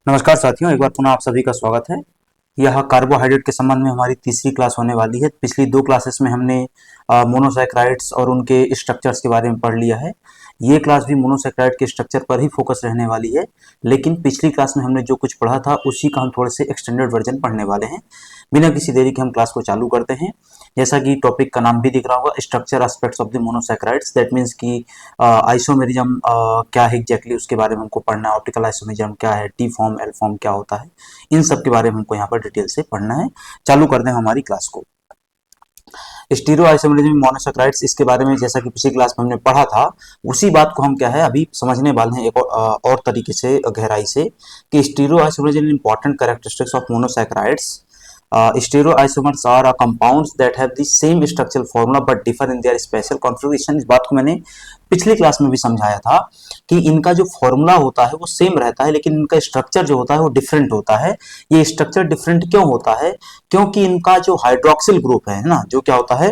नमस्कार साथियों, एक बार पुनः आप सभी का स्वागत है। यह कार्बोहाइड्रेट के संबंध में हमारी तीसरी क्लास होने वाली है। पिछली दो क्लासेस में हमने मोनोसैकेराइड्स और उनके स्ट्रक्चर्स के बारे में पढ़ लिया है। ये क्लास भी मोनोसैकेराइड के स्ट्रक्चर पर ही फोकस रहने वाली है, लेकिन पिछली क्लास में हमने जो कुछ पढ़ा था उसी का हम थोड़े से एक्सटेंडेड वर्जन पढ़ने वाले हैं। बिना किसी देरी के हम क्लास को चालू करते हैं। जैसा कि टॉपिक का नाम भी दिख रहा होगा, structure aspects of the monosaccharides. That means कि आइसोमेरिज्म क्या है एग्जैक्टली, उसके बारे में हमको पढ़ना है। ऑप्टिकल आइसोमेरिज्म क्या है, टी फॉर्म, एल फॉर्म क्या होता है, इन सब के बारे में हमको यहाँ पर डिटेल से पढ़ना है। चालू कर दें हमारी क्लास को। स्टीरियो आइसोमेरिज्म मोनोसैकेराइड्स, इसके बारे में जैसा कि पिछली क्लास में हमने पढ़ा था, उसी बात को हम क्या है अभी समझने वाले हैं एक और तरीके से, गहराई से, कि stereo isomerism important characteristics of monosaccharides. Stereoisomers are compounds that have the same structural formula but differ in their special configuration। इस बात को मैंने पिछली क्लास में भी समझाया था कि इनका जो फॉर्मूला होता है वो सेम रहता है, लेकिन इनका स्ट्रक्चर जो होता है वो डिफरेंट होता है। ये स्ट्रक्चर डिफरेंट क्यों होता है? क्योंकि इनका जो हाइड्रोक्सिल ग्रुप है ना, जो क्या होता है,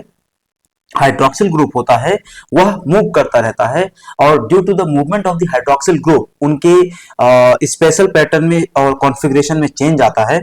हाइड्रोक्सिल ग्रुप होता है, वह मूव करता रहता है, और due to the movement of the hydroxyl group उनके स्पेशल पैटर्न में और कॉन्फ़िगरेशन में चेंज आता है,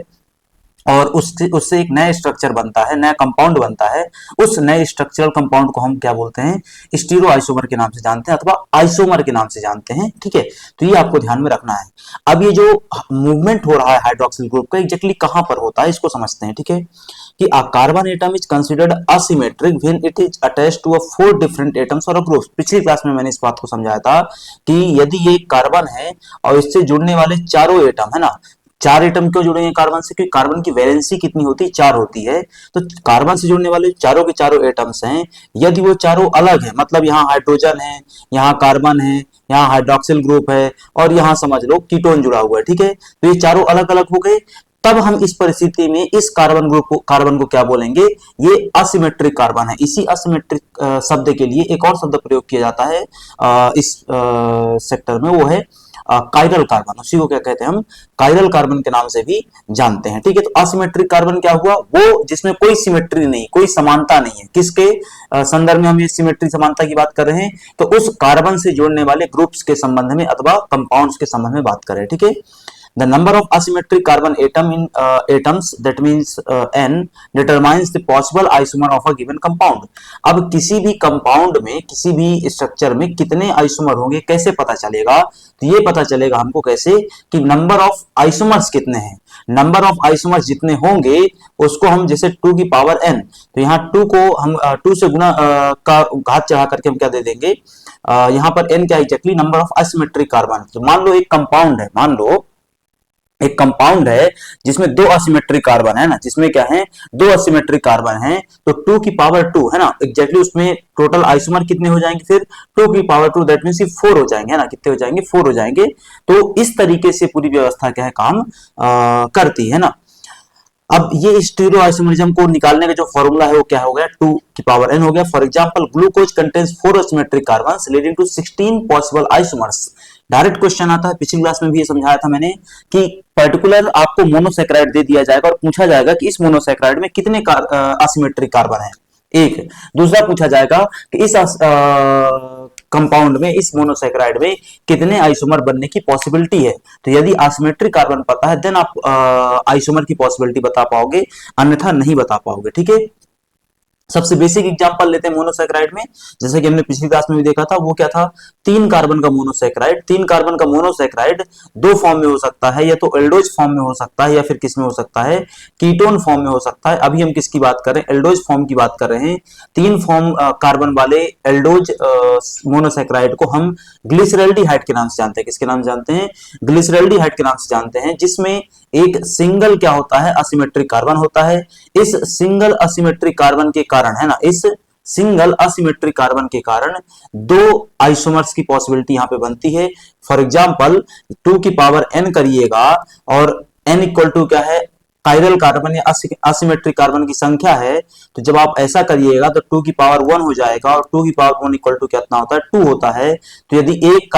और उससे एक नया स्ट्रक्चर बनता है, नया कंपाउंड बनता है। उस नए स्ट्रक्चरल कंपाउंड को हम क्या बोलते हैं? स्टीरियो आइसोमर के नाम से जानते हैं, अथवा आइसोमर के नाम से जानते हैं। ठीक है, तो ये आपको ध्यान में रखना है। अब ये जो मूवमेंट हो रहा है हाइड्रोक्सिल ग्रुप का, एग्जैक्टली कहां पर होता है इसको समझते हैं। ठीक है, कि a carbon atom is considered asymmetric when it is attached to a four different atoms or a groups। पिछली क्लास में मैंने इस बात को समझाया था कि यदि ये कार्बन है और इससे जुड़ने वाले चारों एटम है ना, चार एटम क्यों जुड़े हैं कार्बन से? क्योंकि कार्बन की वैलेंसी कितनी होती है? 4 होती है। तो कार्बन से जुड़ने वाले चारों के चारों एटम्स हैं, यदि वो चारों अलग है, मतलब यहाँ हाइड्रोजन है, यहाँ कार्बन है, यहाँ हाइड्रोक्सिल ग्रुप है, और यहाँ समझ लो कीटोन जुड़ा हुआ है। ठीक है, तो ये चारों अलग अलग हो गए। तब हम इस परिस्थिति में इस कार्बन को क्या बोलेंगे? ये असिमेट्रिक कार्बन है। इसी असिमेट्रिक शब्द के लिए एक और शब्द प्रयोग किया जाता है इस सेक्टर में, वो है कायरल कार्बन। उसी को क्या कहते हैं हम? कायरल कार्बन के नाम से भी जानते हैं। ठीक है, तो असिमेट्रिक कार्बन क्या हुआ? वो जिसमें कोई सिमेट्री नहीं, कोई समानता नहीं है। किसके संदर्भ में हम ये सिमेट्री समानता की बात कर रहे हैं? तो उस कार्बन से जोड़ने वाले ग्रुप्स के संबंध में अथवा कंपाउंड्स के संबंध में बात कर रहे हैं। ठीक है, the number of asymmetric carbon atom in atoms, that means n, determines the possible isomer of a given compound। अब किसी भी कंपाउंड में, किसी भी स्ट्रक्चर में कितने आइसोमर होंगे कैसे पता चलेगा? तो ये पता चलेगा हमको कैसे, कि नंबर ऑफ आइसोमर्स कितने हैं। नंबर ऑफ आइसोमर्स जितने होंगे उसको हम, जैसे 2 की पावर n, तो यहाँ 2 को हम 2 से गुना का घात चढ़ा करके हम क्या दे देंगे, यहाँ पर n क्या exactly? Number of asymmetric carbon. तो मान लो एक कंपाउंड है, मान लो एक कंपाउंड है जिसमें 2 असिमेट्रिक कार्बन है ना, जिसमें क्या है? 2 असिमेट्रिक कार्बन है, तो 2 की पावर 2 है ना, एग्जैक्टली उसमें टोटल आइसोमर कितने हो जाएंगे? फिर 2 की पावर 2, दैट मींस 4 हो जाएंगे, है ना। कितने हो जाएंगे? 4 हो जाएंगे। तो इस तरीके से पूरी व्यवस्था क्या है, काम करती है ना। अब ये स्टीरियो आइसोमेरिज्म को निकालने का जो फॉर्मूला है वो क्या हो गया? 2 की पावर n हो गया। For example, glucose contains 4 asymmetric carbons leading to 16 possible isomers. Direct question आता है, पिछली क्लास में भी ये समझाया था मैंने, कि पर्टिकुलर आपको मोनोसैकेराइड दे दिया जाएगा और पूछा जाएगा कि इस मोनोसैकेराइड में कितने असिमेट्रिक कार्बन है। एक दूसरा पूछा जाएगा कि इस कंपाउंड में, इस मोनोसैकेराइड में कितने आइसोमर बनने की पॉसिबिलिटी है। तो यदि एसिमेट्रिक कार्बन पता है देन आप आइसोमर की पॉसिबिलिटी बता पाओगे, अन्यथा नहीं बता पाओगे। ठीक है, सबसे बेसिक एग्जांपल लेते हैं मोनोसैकेराइड में, जैसे कि हमने पिछली क्लास में भी देखा था। वो क्या था? 3 कार्बन का मोनोसैकेराइड। 3 कार्बन का मोनोसैकेराइड 2 फॉर्म में हो सकता है, या तो एल्डोज फॉर्म में हो सकता है, या फिर किस में हो सकता है? कीटोन फॉर्म में हो सकता है। अभी हम किसकी बात कर रहे हैं? एल्डोज फॉर्म की बात कर रहे हैं। 3 फॉर्म कार्बन वाले एल्डोज मोनोसैकेराइड को हम ग्लिसरैल्डिहाइड के नाम से जानते हैं। किसके नाम से जानते हैं? ग्लिसरैल्डिहाइड के नाम से जानते हैं, जिसमें एक सिंगल क्या होता है? असिमेट्रिक कार्बन होता है। इस सिंगल असिमेट्रिक कार्बन के कारण, है ना, इस सिंगल असिमेट्रिक कार्बन के कारण 2 आइसोमर्स की पॉसिबिलिटी यहां पे बनती है। फॉर एग्जांपल, 2 की पावर n करिएगा और n इक्वल टू क्या है? कायरल कार्बन या असिमेट्रिक कार्बन की संख्या है। तो जब आप ऐसा करिएगा तो 2 की पावर 1 हो जाएगा, और 2 की पावर 1 इक्वल टू कितना होता है? 2 होता है। तो यदि एक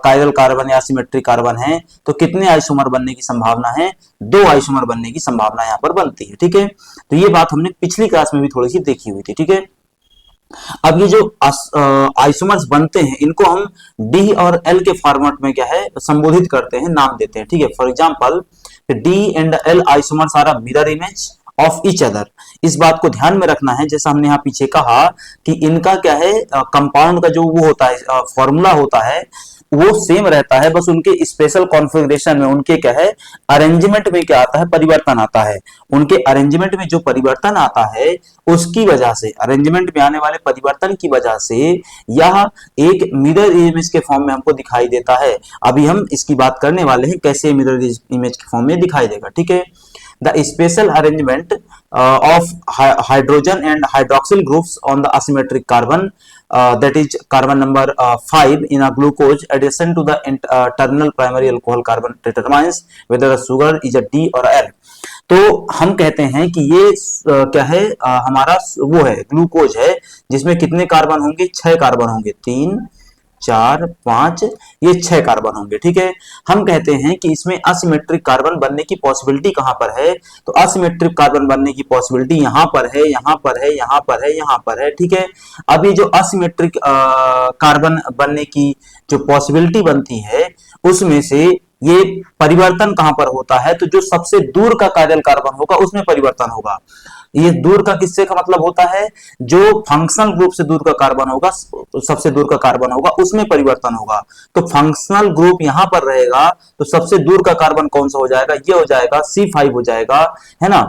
कायरल कार्बन या असिमेट्रिक कार्बन है तो कितने आइसोमर बनने की संभावना है? 2 आइसोमर बनने की संभावना यहां पर बनती है। ठीक है, तो ये बात हमने पिछली क्लास में भी थोड़ी सी देखी हुई थी। ठीक है, अब ये जो आइसोमर्स बनते हैं इनको हम डी और एल के फॉर्मेट में क्या है संबोधित करते हैं, नाम देते हैं, ठीक है। For example D and L isomers are a mirror image of each other. इस बात को ध्यान में रखना है, जैसा हमने यहाँ पीछे कहा कि इनका क्या है कंपाउंड का जो वो होता है फॉर्मूला होता है वो सेम रहता है, बस उनके स्पेशल कॉन्फ़िगरेशन में उनके क्या है अरेंजमेंट में क्या आता है परिवर्तन आता है। उनके अरेंजमेंट में जो परिवर्तन आता है उसकी वजह से, अरेंजमेंट में आने वाले परिवर्तन की वजह से यह एक मिरर इमेज के फॉर्म में हमको दिखाई देता है। अभी हम इसकी बात करने वाले हैं कैसे मिरर इमेज के फॉर्म में दिखाई देगा, ठीक है। The special arrangement of hydrogen and hydroxyl groups on the asymmetric carbon, that is carbon number 5 in a glucose addition to the terminal primary alcohol carbon determines whether the sugar is a D or a L। तो हम कहते हैं कि ये क्या है हमारा वो है ग्लूकोज है जिसमें कितने कार्बन होंगे, 6 कार्बन होंगे, 3 4 5 ये 6 कार्बन होंगे, ठीक है। हम कहते हैं कि इसमें असिमेट्रिक कार्बन बनने की पॉसिबिलिटी कहां पर है, तो असिमेट्रिक कार्बन बनने की पॉसिबिलिटी यहां पर है, यहां पर है, यहां पर है, यहां पर है, ठीक है। अब ये जो असिमेट्रिक कार्बन बनने की जो पॉसिबिलिटी बनती है उसमें से ये परिवर्तन कहां पर होता है, तो जो सबसे दूर का कायरल कार्बन होगा उसमें परिवर्तन होगा। ये दूर का किससे का मतलब होता है, जो फंक्शनल ग्रुप से दूर का कार्बन होगा, सबसे दूर का कार्बन होगा उसमें परिवर्तन होगा। तो फंक्शनल ग्रुप यहां पर रहेगा तो सबसे दूर का कार्बन कौन सा हो जाएगा, ये हो जाएगा C5 हो जाएगा, है ना।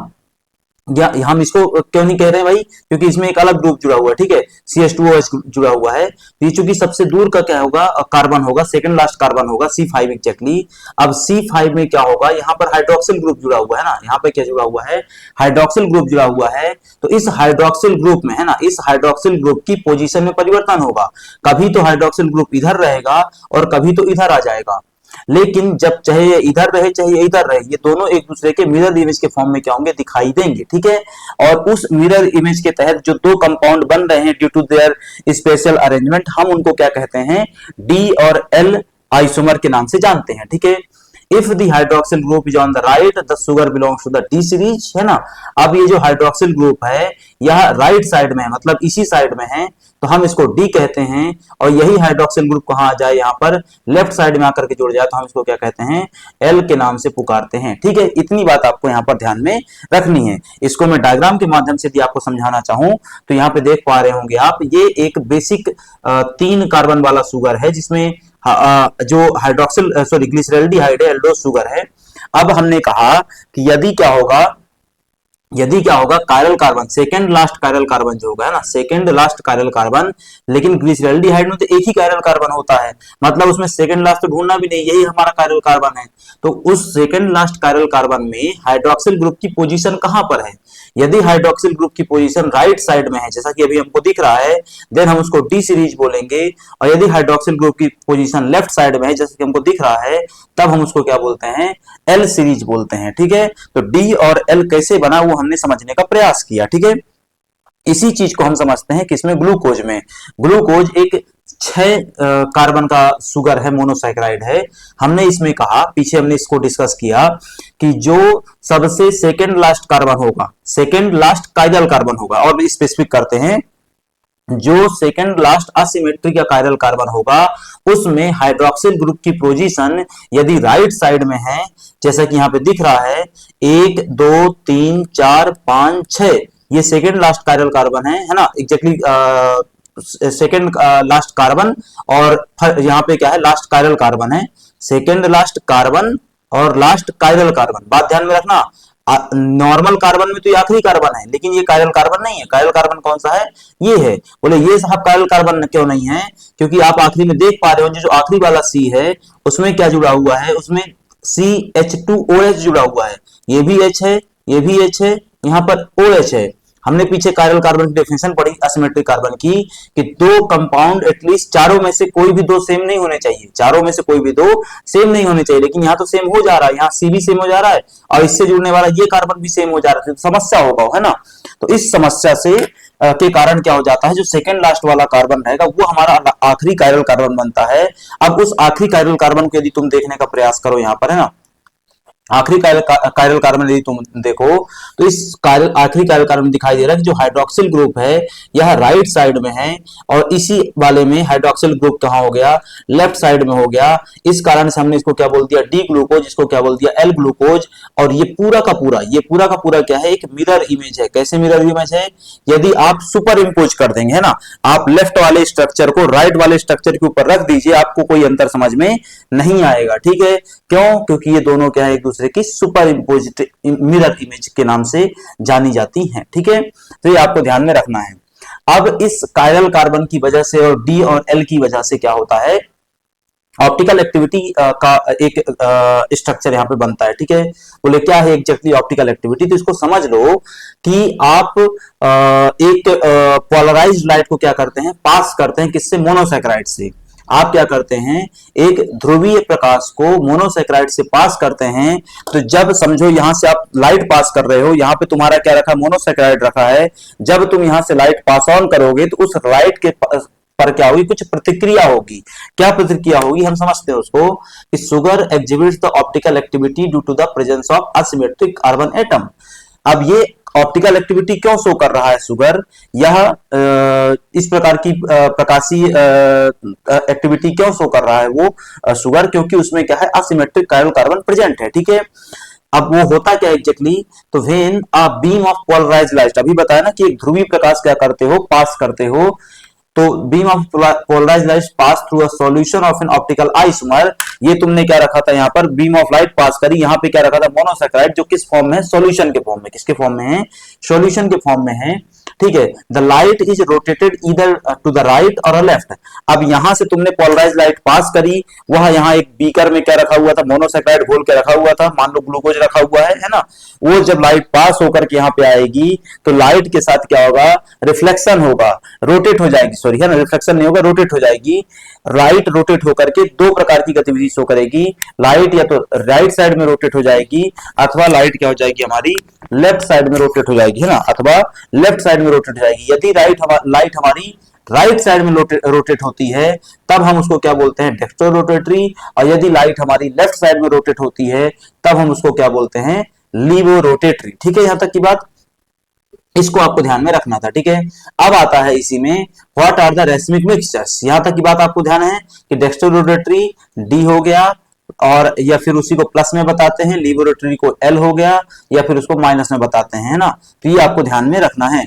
या हम इसको क्यों नहीं कह रहे हैं भाई, क्योंकि इसमें एक अलग ग्रुप जुड़ा हुआ है, ठीक है, CH2OH जुड़ा हुआ है। तो ये चूंकि सबसे दूर का क्या होगा कार्बन होगा, सेकंड लास्ट कार्बन होगा C5 एग्जैक्टली। अब C5 में क्या होगा, यहाँ पर हाइड्रोक्सिल ग्रुप जुड़ा हुआ है ना, यहाँ पे क्या जुड़ा हुआ है हाइड्रोक्सिल ग्रुप जुड़ा हुआ है। तो इस हाइड्रोक्सिल ग्रुप में है ना, इस हाइड्रोक्सिल ग्रुप की पोजीशन में परिवर्तन होगा, कभी तो हाइड्रोक्सिल ग्रुप इधर रहेगा और कभी तो इधर आ जाएगा। लेकिन जब चाहे ये इधर रहे चाहे ये इधर रहे, ये दोनों एक दूसरे के मिरर इमेज के फॉर्म में क्या होंगे दिखाई देंगे, ठीक है। और उस मिरर इमेज के तहत जो दो कंपाउंड बन रहे हैं due to their special arrangement, हम उनको क्या कहते हैं डी और एल आइसोमर के नाम से जानते हैं, ठीक है। If the hydroxyl group is on the right the sugar belongs to the D series, है ना। अब ये जो हाइड्रोक्सिल ग्रुप है यह राइट साइड में है, मतलब इसी साइड में है, तो हम इसको डी कहते हैं। और यही हाइड्रोक्सिल ग्रुप कहां आ जाए, यहाँ पर लेफ्ट साइड में आकर के जुड़ जाए तो हम इसको क्या कहते हैं एल के नाम से पुकारते हैं, ठीक है। इतनी बात आपको यहाँ पर ध्यान में रखनी है। इसको मैं डायग्राम के माध्यम से भी आपको समझाना चाहूं तो यहाँ पे देख पा रहे होंगे आप, ये एक बेसिक 3 कार्बन वाला शुगर है जिसमें जो हाइड्रोक्सिल सॉरी ग्लिसरॉल्डिहाइड है, एल्डोस शुगर है। अब हमने कहा कि यदि क्या होगा chiral carbon, second last chiral carbon जो होगा है ना, सेकेंड लास्ट कायरल कार्बन, लेकिन ग्लिसरॉल्डिहाइड में तो एक ही कायरल कार्बन होता है, मतलब उसमें सेकेंड लास्ट तो ढूंढना भी नहीं, यही हमारा कायरल कार्बन है। तो उस सेकेंड लास्ट कायरल कार्बन में हाइड्रोक्सिल ग्रुप की पोजीशन कहां पर है, यदि हाइड्रोक्सिल ग्रुप की पोजीशन राइट साइड में है जैसा कि अभी हमको दिख रहा है, देन हम उसको डी सीरीज बोलेंगे। और यदि हाइड्रोक्सिल ग्रुप की पोजीशन लेफ्ट साइड में है जैसा कि हमको दिख रहा है, तब हम उसको क्या बोलते हैं एल सीरीज बोलते हैं, ठीक है। तो डी और एल कैसे बना वो हमने समझने का प्रयास किया, ठीक है। इसी चीज को हम समझते हैं किसमें, ग्लूकोज में। ग्लूकोज एक 6 कार्बन का शुगर है, मोनोसैकेराइड है। हमने इसमें कहा, पीछे हमने इसको डिस्कस किया कि जो सबसे सेकेंड लास्ट कार्बन होगा, सेकेंड लास्ट कायरल कार्बन होगा, और स्पेसिफिक करते हैं जो सेकेंड लास्ट असिमेट्रिक या कायरल कार्बन होगा उसमें हाइड्रोक्सिल ग्रुप की पोजीशन यदि राइट साइड में है जैसा कि यहाँ पे दिख रहा है 1 2 3 4 5 6, ये सेकेंड लास्ट कायरल कार्बन है ना, एग्जैक्टली सेकेंड लास्ट कार्बन, और यहाँ पे क्या है लास्ट कायरल कार्बन है, सेकेंड लास्ट कार्बन और लास्ट कायरल कार्बन। बात ध्यान में रखना, नॉर्मल कार्बन में तो ये आखिरी कार्बन है, लेकिन ये कायरल कार्बन नहीं है। कायरल कार्बन कौन सा है, ये है। बोले ये साहब कायरल कार्बन क्यों नहीं है, क्योंकि आप आखिरी में देख पा रहे हो जो आखिरी वाला सी है उसमें क्या जुड़ा हुआ है, उसमें CH2OH जुड़ा हुआ है, ये भी H है, ये भी H है, यहाँ पर OH है। हमने पीछे कायरल कार्बन की डेफिनेशन पढ़ी असिमेट्रिक कार्बन की कि दो कंपाउंड एटलीस्ट चारों में से कोई भी दो सेम नहीं होने चाहिए, चारों में से कोई भी दो सेम नहीं होने चाहिए, लेकिन यहाँ तो सेम हो जा रहा है, यहाँ C भी सेम हो जा रहा है और इससे जुड़ने वाला ये कार्बन भी सेम हो जा रहा है, तो समस्या होगा, है ना। तो इस समस्या से के कारण क्या हो जाता है, जो सेकेंड लास्ट वाला कार्बन रहेगा वो हमारा आखिरी कायरल कार्बन बनता है। अब उस आखिरी कायरल कार्बन को यदि तुम देखने का प्रयास करो यहाँ पर, है ना, आखिरी कायरल कार्बन यदि तुम देखो तो इस आखिरी कायरल कार्बन दिखाई दे रहा है कि जो हाइड्रोक्सिल ग्रुप है यह राइट साइड में है, और इसी वाले में हाइड्रोक्सिल ग्रुप कहां हो गया, लेफ्ट साइड में हो गया। इस कारण से हमने इसको क्या बोल दिया, डी ग्लूकोज, इसको क्या बोल दिया, एल ग्लूकोज। और ये पूरा का पूरा क्या है, एक मिरर इमेज है। कैसे मिरर इमेज है, यदि आप सुपर इम्पोज कर देंगे, है ना, आप लेफ्ट वाले स्ट्रक्चर को राइट वाले स्ट्रक्चर के ऊपर रख दीजिए, आपको कोई अंतर समझ में नहीं आएगा। ठीक है, क्यों, क्योंकि ये दोनों क्या है, एक दूसरे की सुपर इम्पोजिट मिरर इमेज के नाम से जानी जाती हैं। ठीक है, तो ये आपको ध्यान में रखना है। अब इस कायरल कार्बन की वजह से और डी और एल की वजह से क्या होता है, ऑप्टिकल एक्टिविटी का एक स्ट्रक्चर यहां पे बनता है। ठीक है, बोले क्या है एग्जैक्टली ऑप्टिकल एक्टिविटी, तो इसको समझ लो कि आप एक पोलराइज्ड लाइट को क्या करते हैं, पास करते हैं, किससे, मोनोसैकेराइड से। आप क्या करते हैं, एक ध्रुवीय प्रकाश को मोनोसैकेराइड से पास करते हैं। तो जब समझो यहां से आप लाइट पास कर रहे हो, यहां पे तुम्हारा क्या रखा, मोनोसैकेराइड रखा है। जब तुम यहां से लाइट पास ऑन करोगे तो उस लाइट के पर क्या होगी, कुछ प्रतिक्रिया होगी। क्या प्रतिक्रिया होगी, हम समझते हैं उसको कि sugar exhibits the optical activity due to the presence of asymmetric carbon atom. अब ये ऑप्टिकल एक्टिविटी क्यों शो कर रहा है शुगर, यह इस प्रकार की प्रकाशीय एक्टिविटी क्यों शो कर रहा है वो शुगर, क्योंकि उसमें क्या है, असिमेट्रिक कायरल कार्बन प्रेजेंट है। ठीक है, अब वो होता क्या एग्जैक्टली, तो when a beam of polarised light, अभी बताया ना कि एक ध्रुवीय प्रकाश क्या करते हो, पास करते हो, तो beam of polarised light pass through a solution of an optical isomer. ये तुमने क्या रखा था, यहाँ पर बीम ऑफ लाइट पास करी, यहाँ पे क्या रखा था, मोनोसैकेराइड, जो किस फॉर्म में है, सॉल्यूशन के फॉर्म में। किसके फॉर्म में है, सॉल्यूशन के फॉर्म में है। ठीक है, the light is rotated either to the right और लेफ्ट। अब यहां से तुमने पोलराइज लाइट पास करी, वह यहाँ एक बीकर में क्या रखा हुआ था, मोनोसैकेराइड घोल के रखा हुआ था, मान लो ग्लूकोज रखा हुआ है ना। वो जब लाइट पास होकर के यहाँ पे आएगी तो लाइट के साथ क्या होगा, रिफ्लेक्शन होगा, रोटेट हो जाएगी, सॉरी है ना, रिफ्लेक्शन नहीं होगा, रोटेट हो जाएगी। लाइट रोटेट होकर के दो प्रकार की गतिविधि शो करेगी, लाइट या तो राइट साइड में रोटेट हो जाएगी, अथवा लाइट क्या हो जाएगी, हमारी लेफ्ट साइड में रोटेट हो जाएगी, है ना, अथवा लेफ्ट साइड में रोटेट हो जाएगी। यदि लाइट हमारी राइट साइड में रोटेट होती है तब हम उसको क्या बोलते हैं, डेक्स्ट्रो रोटेटरी, और यदि लाइट हमारी लेफ्ट साइड में रोटेट होती है तब हम उसको क्या बोलते हैं, लीवो रोटेटरी। ठीक है, यहां तक की बात, इसको आपको ध्यान में रखना था। ठीक है, अब आता है इसी में what are the racemic mixtures. यहां तक की बात आपको ध्यान है कि डेक्स्ट्रो रोटेटरी डी हो गया, और या फिर उसी को प्लस में बताते हैं, लीवो रोटेटरी को एल हो गया, या फिर उसको माइनस में बताते हैं, है ना। तो ये आपको ध्यान में रखना है।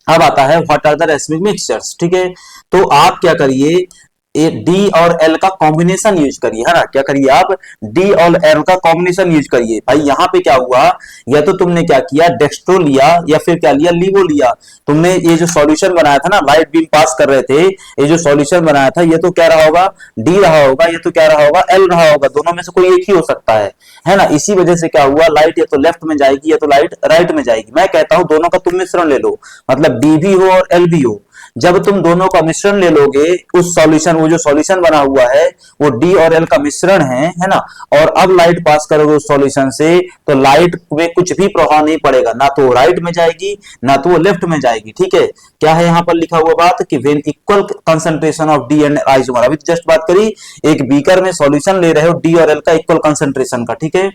अब आता है what are the racemic mixtures. ठीक है, तो आप क्या करिए, डी और एल का कॉम्बिनेशन यूज करिए, है ना। क्या करिए आप, डी और एल का कॉम्बिनेशन यूज करिए। भाई यहाँ पे क्या हुआ, या तो तुमने क्या किया, डेक्स्ट्रो लिया, या फिर क्या लिया, लीवो लिया। तुमने ये जो सॉल्यूशन बनाया था ना, लाइट बीम पास कर रहे थे, ये जो सॉल्यूशन बनाया था, ये तो क्या रहा होगा, डी रहा होगा, ये तो क्या रहा होगा, एल रहा होगा। दोनों में से कोई एक ही हो सकता है ना। इसी वजह से क्या हुआ, लाइट या तो लेफ्ट में जाएगी या तो लाइट राइट में जाएगी। मैं कहता हूं दोनों का तुम मिश्रण ले लो, मतलब डी भी हो और एल भी हो। जब तुम दोनों का मिश्रण ले लोगे, उस सॉल्यूशन, वो जो सॉल्यूशन बना हुआ है वो डी और एल का मिश्रण है ना, और अब लाइट पास करोगे उस सॉल्यूशन से, तो लाइट में कुछ भी प्रभाव नहीं पड़ेगा, ना तो वो राइट में जाएगी ना तो वो लेफ्ट में जाएगी। ठीक है, क्या है यहाँ पर लिखा हुआ बात कि when equal concentration of D and isomer, अभी जस्ट बात करी, एक बीकर में सॉल्यूशन ले रहे हो डी और एल का इक्वल कंसंट्रेशन का, ठीक है,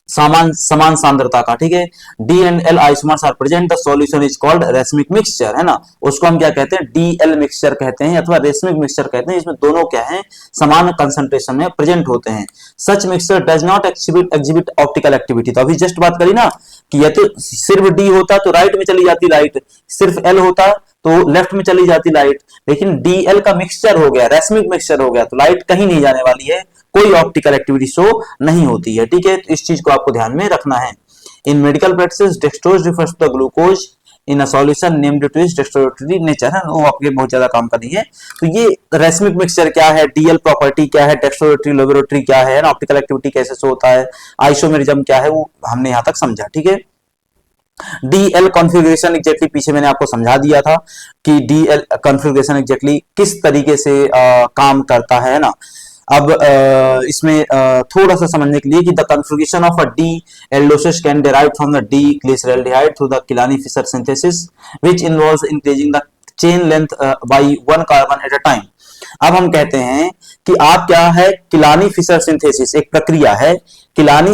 समान सांद्रता का। ठीक है, D and L isomers are present, the solution is called racemic mixture, है ना। उसको हम क्या कहते हैं, डी एल मिक्सचर कहते हैं, अथवा रेसमिक मिक्सचर कहते हैं। इसमें दोनों क्या है, समान कंसंट्रेशन में प्रेजेंट होते हैं। Such mixture does not exhibit optical activity. तो अभी जस्ट बात करी ना कि ये तो सिर्फ डी होता तो राइट में चली जाती लाइट, सिर्फ एल होता तो लेफ्ट में चली जाती लाइट, लेकिन डीएल का मिक्सचर हो गया, रेसमिक मिक्सचर हो गया, तो लाइट कहीं नहीं जाने वाली है, कोई ऑप्टिकल एक्टिविटी शो नहीं होती है। ठीक है, तो इस चीज को आपको ध्यान में रखना है। In medical practice dextrose refers to the glucose in a solution named to its dextrorotatory nature, है, वो आपके बहुत ज्यादा काम का नहीं है। तो ये रेसमिक मिक्सचर क्या है, डीएल प्रॉपर्टी क्या है, डेक्स्ट्रोरोटरी लेबोरेटरी क्या है, ऑप्टिकल एक्टिविटी कैसे शो होता है, आइसोमेरिज्म क्या है, वो हमने यहां तक समझा। ठीक है, डीएल कॉन्फ़िगरेशन एग्जैक्टली पीछे मैंने आपको समझा दिया था कि डीएल कॉन्फ़िगरेशन एग्जैक्टली किस तरीके से काम करता है ना। अब इसमें थोड़ा सा समझने के लिए कि the configuration of a D aldoses can derive from the D glyceraldehyde through the Kiliani Fischer synthesis which involves increasing the chain length by 1 carbon at a time. अब हम कहते हैं कि आप क्या है, किलानी फिशर सिंथेसिस एक प्रक्रिया है, किलानी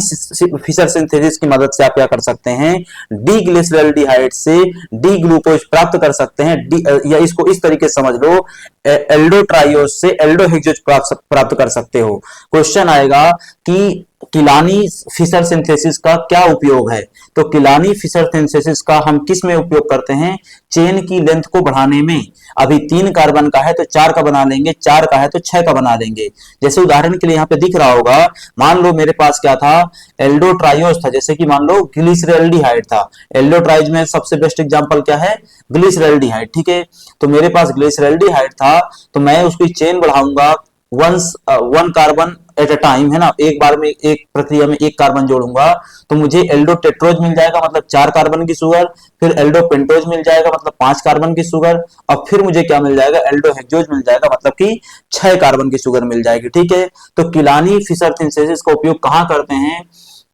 फिशर सिंथेसिस की मदद से आप क्या कर सकते हैं, डी ग्लिसरॉल्डिहाइड से डी ग्लूकोज प्राप्त कर सकते हैं, या इसको इस तरीके से समझ लो, एल्डोट्राइयोज से एल्डोहेक्सोज प्राप्त कर सकते हो। क्वेश्चन आएगा कि किलानी फिशर सिंथेसिस का क्या उपयोग है, तो किलानी फिशर सिंथेसिस का हम किस में उपयोग करते हैं, चेन की लेंथ को बढ़ाने में। अभी 3 कार्बन का है तो 4 का बना लेंगे, 4 का है तो 6 का बना देंगे। जैसे उदाहरण के लिए यहाँ पे दिख रहा होगा, मान लो मेरे पास क्या था, एल्डोट्राइयोज था, जैसे कि मान लो ग्लिसरॉल्डिहाइड था। एल्डोट्राइज में सबसे बेस्ट एग्जांपल क्या है, ग्लिसरॉल्डिहाइड, ठीक है। तो मेरे पास ग्लिसरॉल्डिहाइड था, तो मैं उसकी चेन बढ़ाऊंगा one carbon at a time, है ना, एक बार में एक प्रक्रिया में एक कार्बन जोड़ूंगा, तो मुझे एल्डोटेट्रोज मिल जाएगा, मतलब 4 कार्बन की शुगर, फिर एल्डोपेंटोज मिल जाएगा, मतलब 5 कार्बन की शुगर, और फिर मुझे क्या मिल जाएगा, एल्डोहेक्सोज मिल जाएगा, मतलब कि 6 कार्बन की शुगर मिल जाएगी, ठीक है। तो किलानी फिशर सिंथेसिस का उपयोग कहां करते हैं,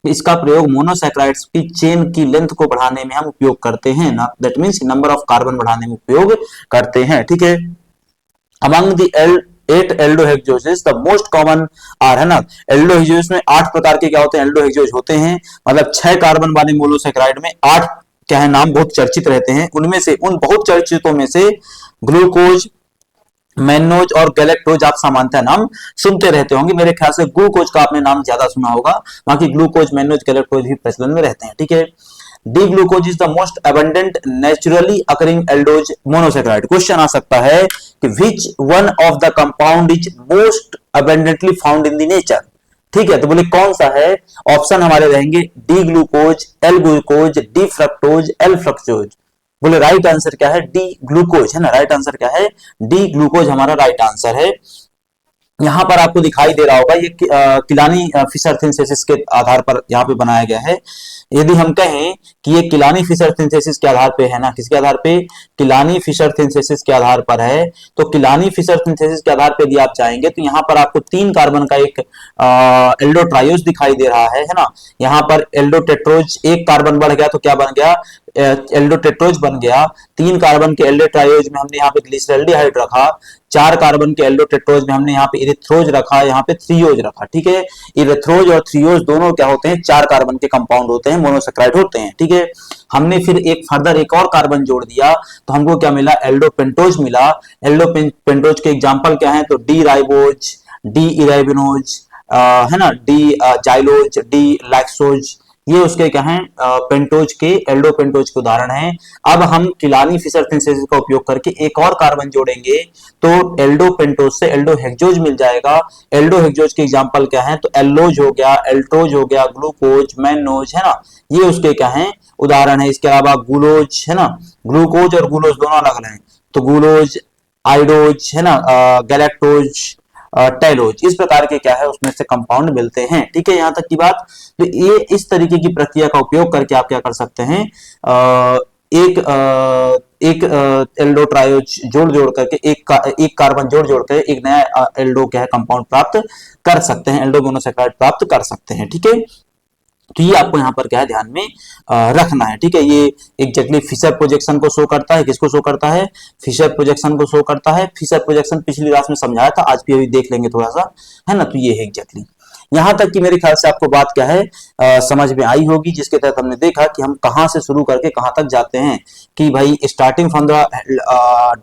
इसका प्रयोग मोनोसैकेराइड्स की चेन की लेंथ को बढ़ाने में हम उपयोग करते हैं ना, that means number of carbon बढ़ाने में उपयोग करते हैं, ठीक है। Among the 8 aldohexoses the most common are, है ना, एल्डोहेक्सोज में 8 प्रकार के क्या होते हैं, एल्डोहेक्सोज होते हैं, मतलब 6 कार्बन वाले मोनोसैकेराइड में 8 क्या है नाम बहुत चर्चित रहते हैं। उनमें से उन बहुत चर्चितों में से ग्लूकोज, मैनोज और गैलेक्टोज आप सामान्यतः नाम सुनते रहते होंगे। मेरे ख्याल से ग्लूकोज का आपने नाम ज्यादा सुना होगा, बाकी ग्लूकोज, मैनोज, गैलेक्टोज भी प्रचलन में रहते हैं, ठीक है। D glucose is the most abundant naturally occurring aldose monosaccharide. Question आ सकता है कि which one of the compound is most abundantly found in the nature, ठीक है। तो बोले कौन सा है, ऑप्शन हमारे रहेंगे D glucose, L glucose, D fructose, L fructose. बोले राइट आंसर क्या है, डी ग्लूकोज, है ना, राइट आंसर क्या है, डी ग्लूकोज हमारा राइट आंसर है। यहां पर आपको दिखाई दे रहा होगा ये किलानी फिशर सिंथेसिस के आधार पर यहाँ पे बनाया गया है। यदि हम कहें कि ये किलानी फिशर सिंथेसिस के आधार पे है ना, किसके आधार पे, किलानी फिशर सिंथेसिस के आधार पर है। तो किलानी फिशर सिंथेसिस के आधार पे यदि आप चाहेंगे तो यहाँ पर आपको 3 कार्बन का एक एल्डोट्राइयोज दिखाई दे रहा है ना। यहाँ पर एल्डोटेट्रोज एक कार्बन बढ़ गया तो क्या बन गया, एल्डोटेट्रोज बन गया। 3 कार्बन के एल्डोट्राइयोज में हमने यहाँ पे ग्लिसरॉल्डिहाइड रखा, 4 कार्बन के एल्डोटेट्रोज में हमने यहाँ पे इरिथ्रोज रखा, यहाँ पे थ्रियोज रखा, ठीक है। इरिथ्रोज और थ्रियोज दोनों क्या होते हैं, 4 कार्बन के कंपाउंड होते हैं, मोनोसैकेराइड होते हैं, ठीक है। हमने फिर एक फर्दर एक और कार्बन जोड़ दिया तो हमको क्या मिला, एल्डोपेंटोज मिला। एल्डोपेंटोज के एग्जांपल क्या है, तो डी राइबोज, डी इराइबिनोज, है ना, डी जाइलोज, डी लैक्सोज, ये उसके क्या हैं, पेंटोज के, एल्डोपेंटोज के उदाहरण हैं। अब हम किलानी फिशर सिंथेसिस का उपयोग करके एक और कार्बन जोड़ेंगे तो एल्डोपेंटोज से एल्डोहेक्सोज मिल जाएगा। एल्डोहेक्सोज के एग्जांपल क्या हैं, तो एल्लोज हो गया, एल्ट्रोज हो गया, ग्लूकोज, मैनोज, है ना, ये उसके क्या हैं, उदाहरण है। इसके अलावा ग्लूकोज, है ना, ग्लूकोज और ग्लूकोज दोनों अलग अलग हैं, तो ग्लूकोज, आइडोज, है ना, गैलेक्टोज, टेलोज, इस प्रकार के क्या है उसमें से कंपाउंड मिलते हैं, ठीक है, यहां तक की बात। तो ये इस तरीके की प्रक्रिया का उपयोग करके आप क्या कर सकते हैं, एक एल्डोट्रायोज जोड़ करके एक कार्बन जोड़ कर एक नया एल्डो क्या है कंपाउंड प्राप्त कर सकते हैं, एल्डो मोनोसैकेराइड प्राप्त कर सकते हैं, ठीक है। तो ये आपको यहाँ पर क्या है ध्यान में रखना है, ठीक है। ये एग्जैक्टली फिशर प्रोजेक्शन को शो करता है, किसको शो करता है, फिशर प्रोजेक्शन को शो करता है। फिशर प्रोजेक्शन पिछली क्लास में समझाया था, आज भी अभी देख लेंगे थोड़ा सा, है ना। तो ये है एग्जैक्टली, यहां तक कि मेरे ख्याल से आपको बात क्या है समझ में आई होगी, जिसके तहत हमने देखा कि हम कहां से शुरू करके कहां तक जाते हैं, कि भाई starting from the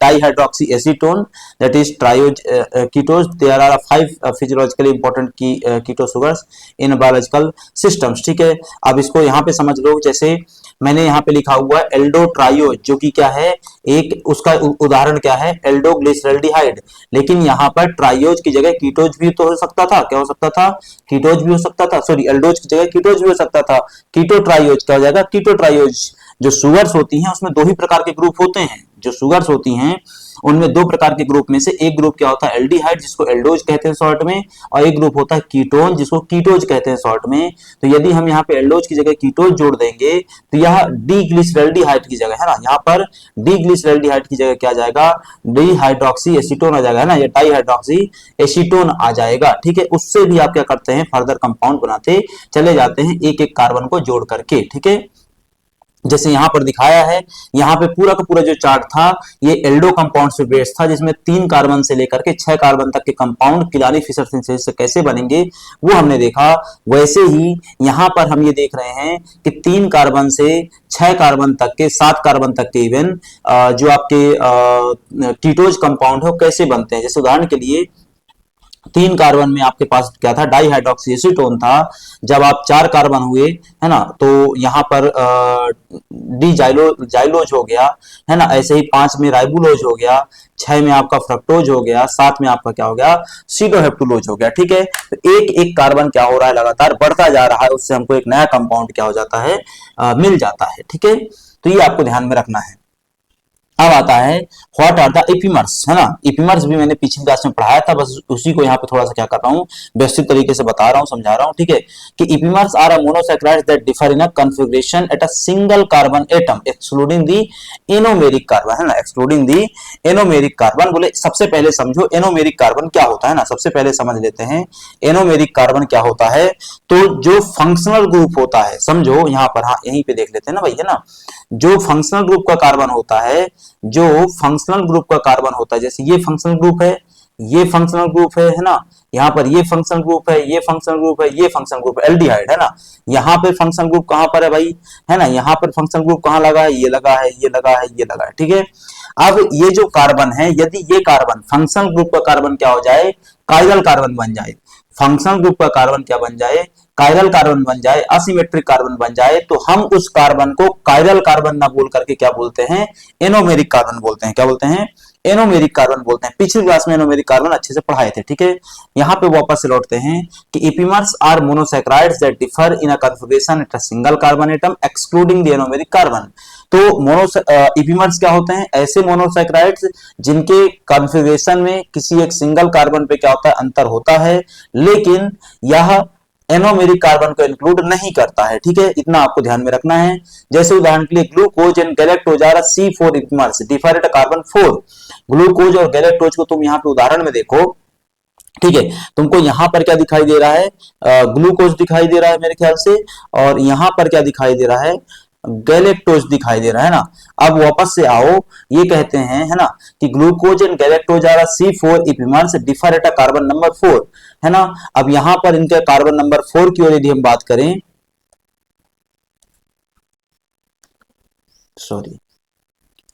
dihydroxy acetone that is triose ketose, there are 5 physiologically important keto sugars in biological systems, ठीक है। अब इसको यहाँ पे समझ लो, जैसे मैंने यहाँ पे लिखा हुआ है एल्डोट्रायोज, जो कि क्या है, एक उसका उदाहरण क्या है, एल्डोग्लिसरॉल्डिहाइड, लेकिन यहाँ पर ट्रायोज की जगह कीटोज भी तो हो सकता था, क्या हो सकता था, कीटोज भी हो सकता था, सॉरी एल्डोज की जगह कीटोज भी हो सकता था। कीटो ट्रायोज क्या हो जाएगा, कीटो ट्रायोज। जो सुगर्स होती हैं उसमें 2 ही प्रकार के ग्रुप होते हैं, जो सुगर्स होती हैं उनमें 2 प्रकार के ग्रुप में से एक ग्रुप क्या होता है, एल्डिहाइड, जिसको एल्डोज कहते हैं शॉर्ट में, और एक ग्रुप होता है कीटोन, जिसको कीटोज कहते हैं शॉर्ट में। तो यदि हम यहाँ पे एल्डोज की जगह कीटोज जोड़ देंगे तो यह डी ग्लिसरॉल्डिहाइड की जगह, है ना, यहाँ पर डी ग्लिसरॉल्डिहाइड की जगह क्या आ जाएगा, डी हाइड्रोक्सी एसीटोन आ जाएगा, है ना, या डाई हाइड्रोक्सी एसीटोन आ जाएगा, ठीक है। उससे भी आप क्या करते हैं, फर्दर कंपाउंड बनाते चले जाते हैं एक एक कार्बन को जोड़ करके, ठीक है। जैसे यहाँ पर दिखाया है, यहाँ पे पूरा का पूरा जो चार्ट था ये एल्डो कंपाउंड पे बेस्ड था, जिसमें 3 कार्बन से लेकर के 6 कार्बन तक के कंपाउंड किलानी फिशर सिंथेसिस से कैसे बनेंगे वो हमने देखा। वैसे ही यहाँ पर हम ये देख रहे हैं कि 3 कार्बन से 6 कार्बन तक के, 7 कार्बन तक के इवन जो आपके कीटोज कंपाउंड है वो कैसे बनते हैं। जैसे उदाहरण के लिए 3 कार्बन में आपके पास क्या था, डाई हाइड्रोक्सी एसीटोन था। जब आप 4 कार्बन हुए है ना, तो यहाँ पर डी जाइलोज हो गया है ना, ऐसे ही 5 में राइबुलोज हो गया, 6 में आपका फ्रक्टोज हो गया, 7 में आपका क्या हो गया, सीडोहेप्टुलोज हो गया। ठीक है, तो एक एक कार्बन क्या हो रहा है, लगातार बढ़ता जा रहा है, उससे हमको एक नया कंपाउंड क्या हो जाता है, मिल जाता है। ठीक है, तो ये आपको ध्यान में रखना है। अब आता है व्हाट आर द इपीमर्स, है ना। इपीमर्स भी मैंने पिछली क्लास में पढ़ाया था, बस उसी को यहाँ पे थोड़ा सा क्या कर रहा हूँ, व्यवस्थित तरीके से बता रहा हूँ, समझा रहा हूँ। ठीक है, कि epimers are a monosaccharides that differ in a configuration at a single carbon atom excluding the anomeric carbon, है ना, एक्सक्लूडिंग द एनोमेरिक कार्बन। बोले सबसे पहले समझो एनोमेरिक कार्बन क्या होता है ना, सबसे पहले समझ लेते हैं एनोमेरिक कार्बन क्या होता है। तो जो फंक्शनल ग्रुप होता है, समझो यहाँ पर, हाँ यहीं पे देख लेते हैं ना भाई, है ना, जो फंक्शनल ग्रुप का कार्बन होता है, जो फंक्शनल ग्रुप का कार्बन होता है, जैसे ये फंक्शनल ग्रुप है, ये फंक्शनल ग्रुप है ना, यहाँ पर ये फंक्शनल ग्रुप है, ये फंक्शनल ग्रुप है, ये फंक्शनल ग्रुप है, एल्डिहाइड है ना। यहाँ पे फंक्शनल ग्रुप कहां पर है भाई, है ना, यहाँ पर फंक्शनल ग्रुप कहां लगा है, ये लगा है, ये लगा है, ये लगा है। ठीक है, अब ये जो कार्बन है, यदि ये कार्बन फंक्शनल ग्रुप का कार्बन क्या हो जाए, कायरल कार्बन बन जाए, फंक्शनल ग्रुप का कार्बन क्या बन जाए, कायरल कार्बन बन जाए, असिमेट्रिक कार्बन बन जाए, तो हम उस कार्बन को कायरल कार्बन ना बोल करके क्या बोलते हैं, एनोमेरिक कार्बन बोलते हैं। क्या बोलते हैं, एनोमेरिक कार्बन बोलते हैं। पिछली क्लास में एनोमेरिक कार्बन अच्छे से पढ़ाए थे। ठीक है, यहाँ पे वापस से लौटते हैं कि epimers are monosaccharides that differ in a configuration at a single carbon atom excluding the anomeric carbon. तो इपीमर्स क्या होते हैं, ऐसे मोनोसैकेराइड्स जिनके कॉन्फ़िगरेशन में किसी एक सिंगल कार्बन पे क्या होता है, अंतर होता है, लेकिन यह एनोमेरिक कार्बन को इंक्लूड नहीं करता है। ठीक है, इतना आपको ध्यान में रखना है। जैसे उदाहरण के लिए glucose and galactose are C4 epimers differ at carbon 4। Glucose और गैलेक्टोज को तुम यहाँ पे उदाहरण में देखो। ठीक है, तुमको यहाँ पर क्या दिखाई दे रहा है, ग्लूकोज दिखाई दे रहा है मेरे ख्याल से, और यहाँ पर क्या दिखाई दे रहा है, गैलेक्टोज दिखाई दे रहा है ना। अब वापस से आओ, ये कहते हैं है ना कि glucose and galactose are C4 epimers differ at carbon number 4, है ना। अब यहां पर इनके कार्बन नंबर 4 की ओर यदि हम बात करें, सॉरी,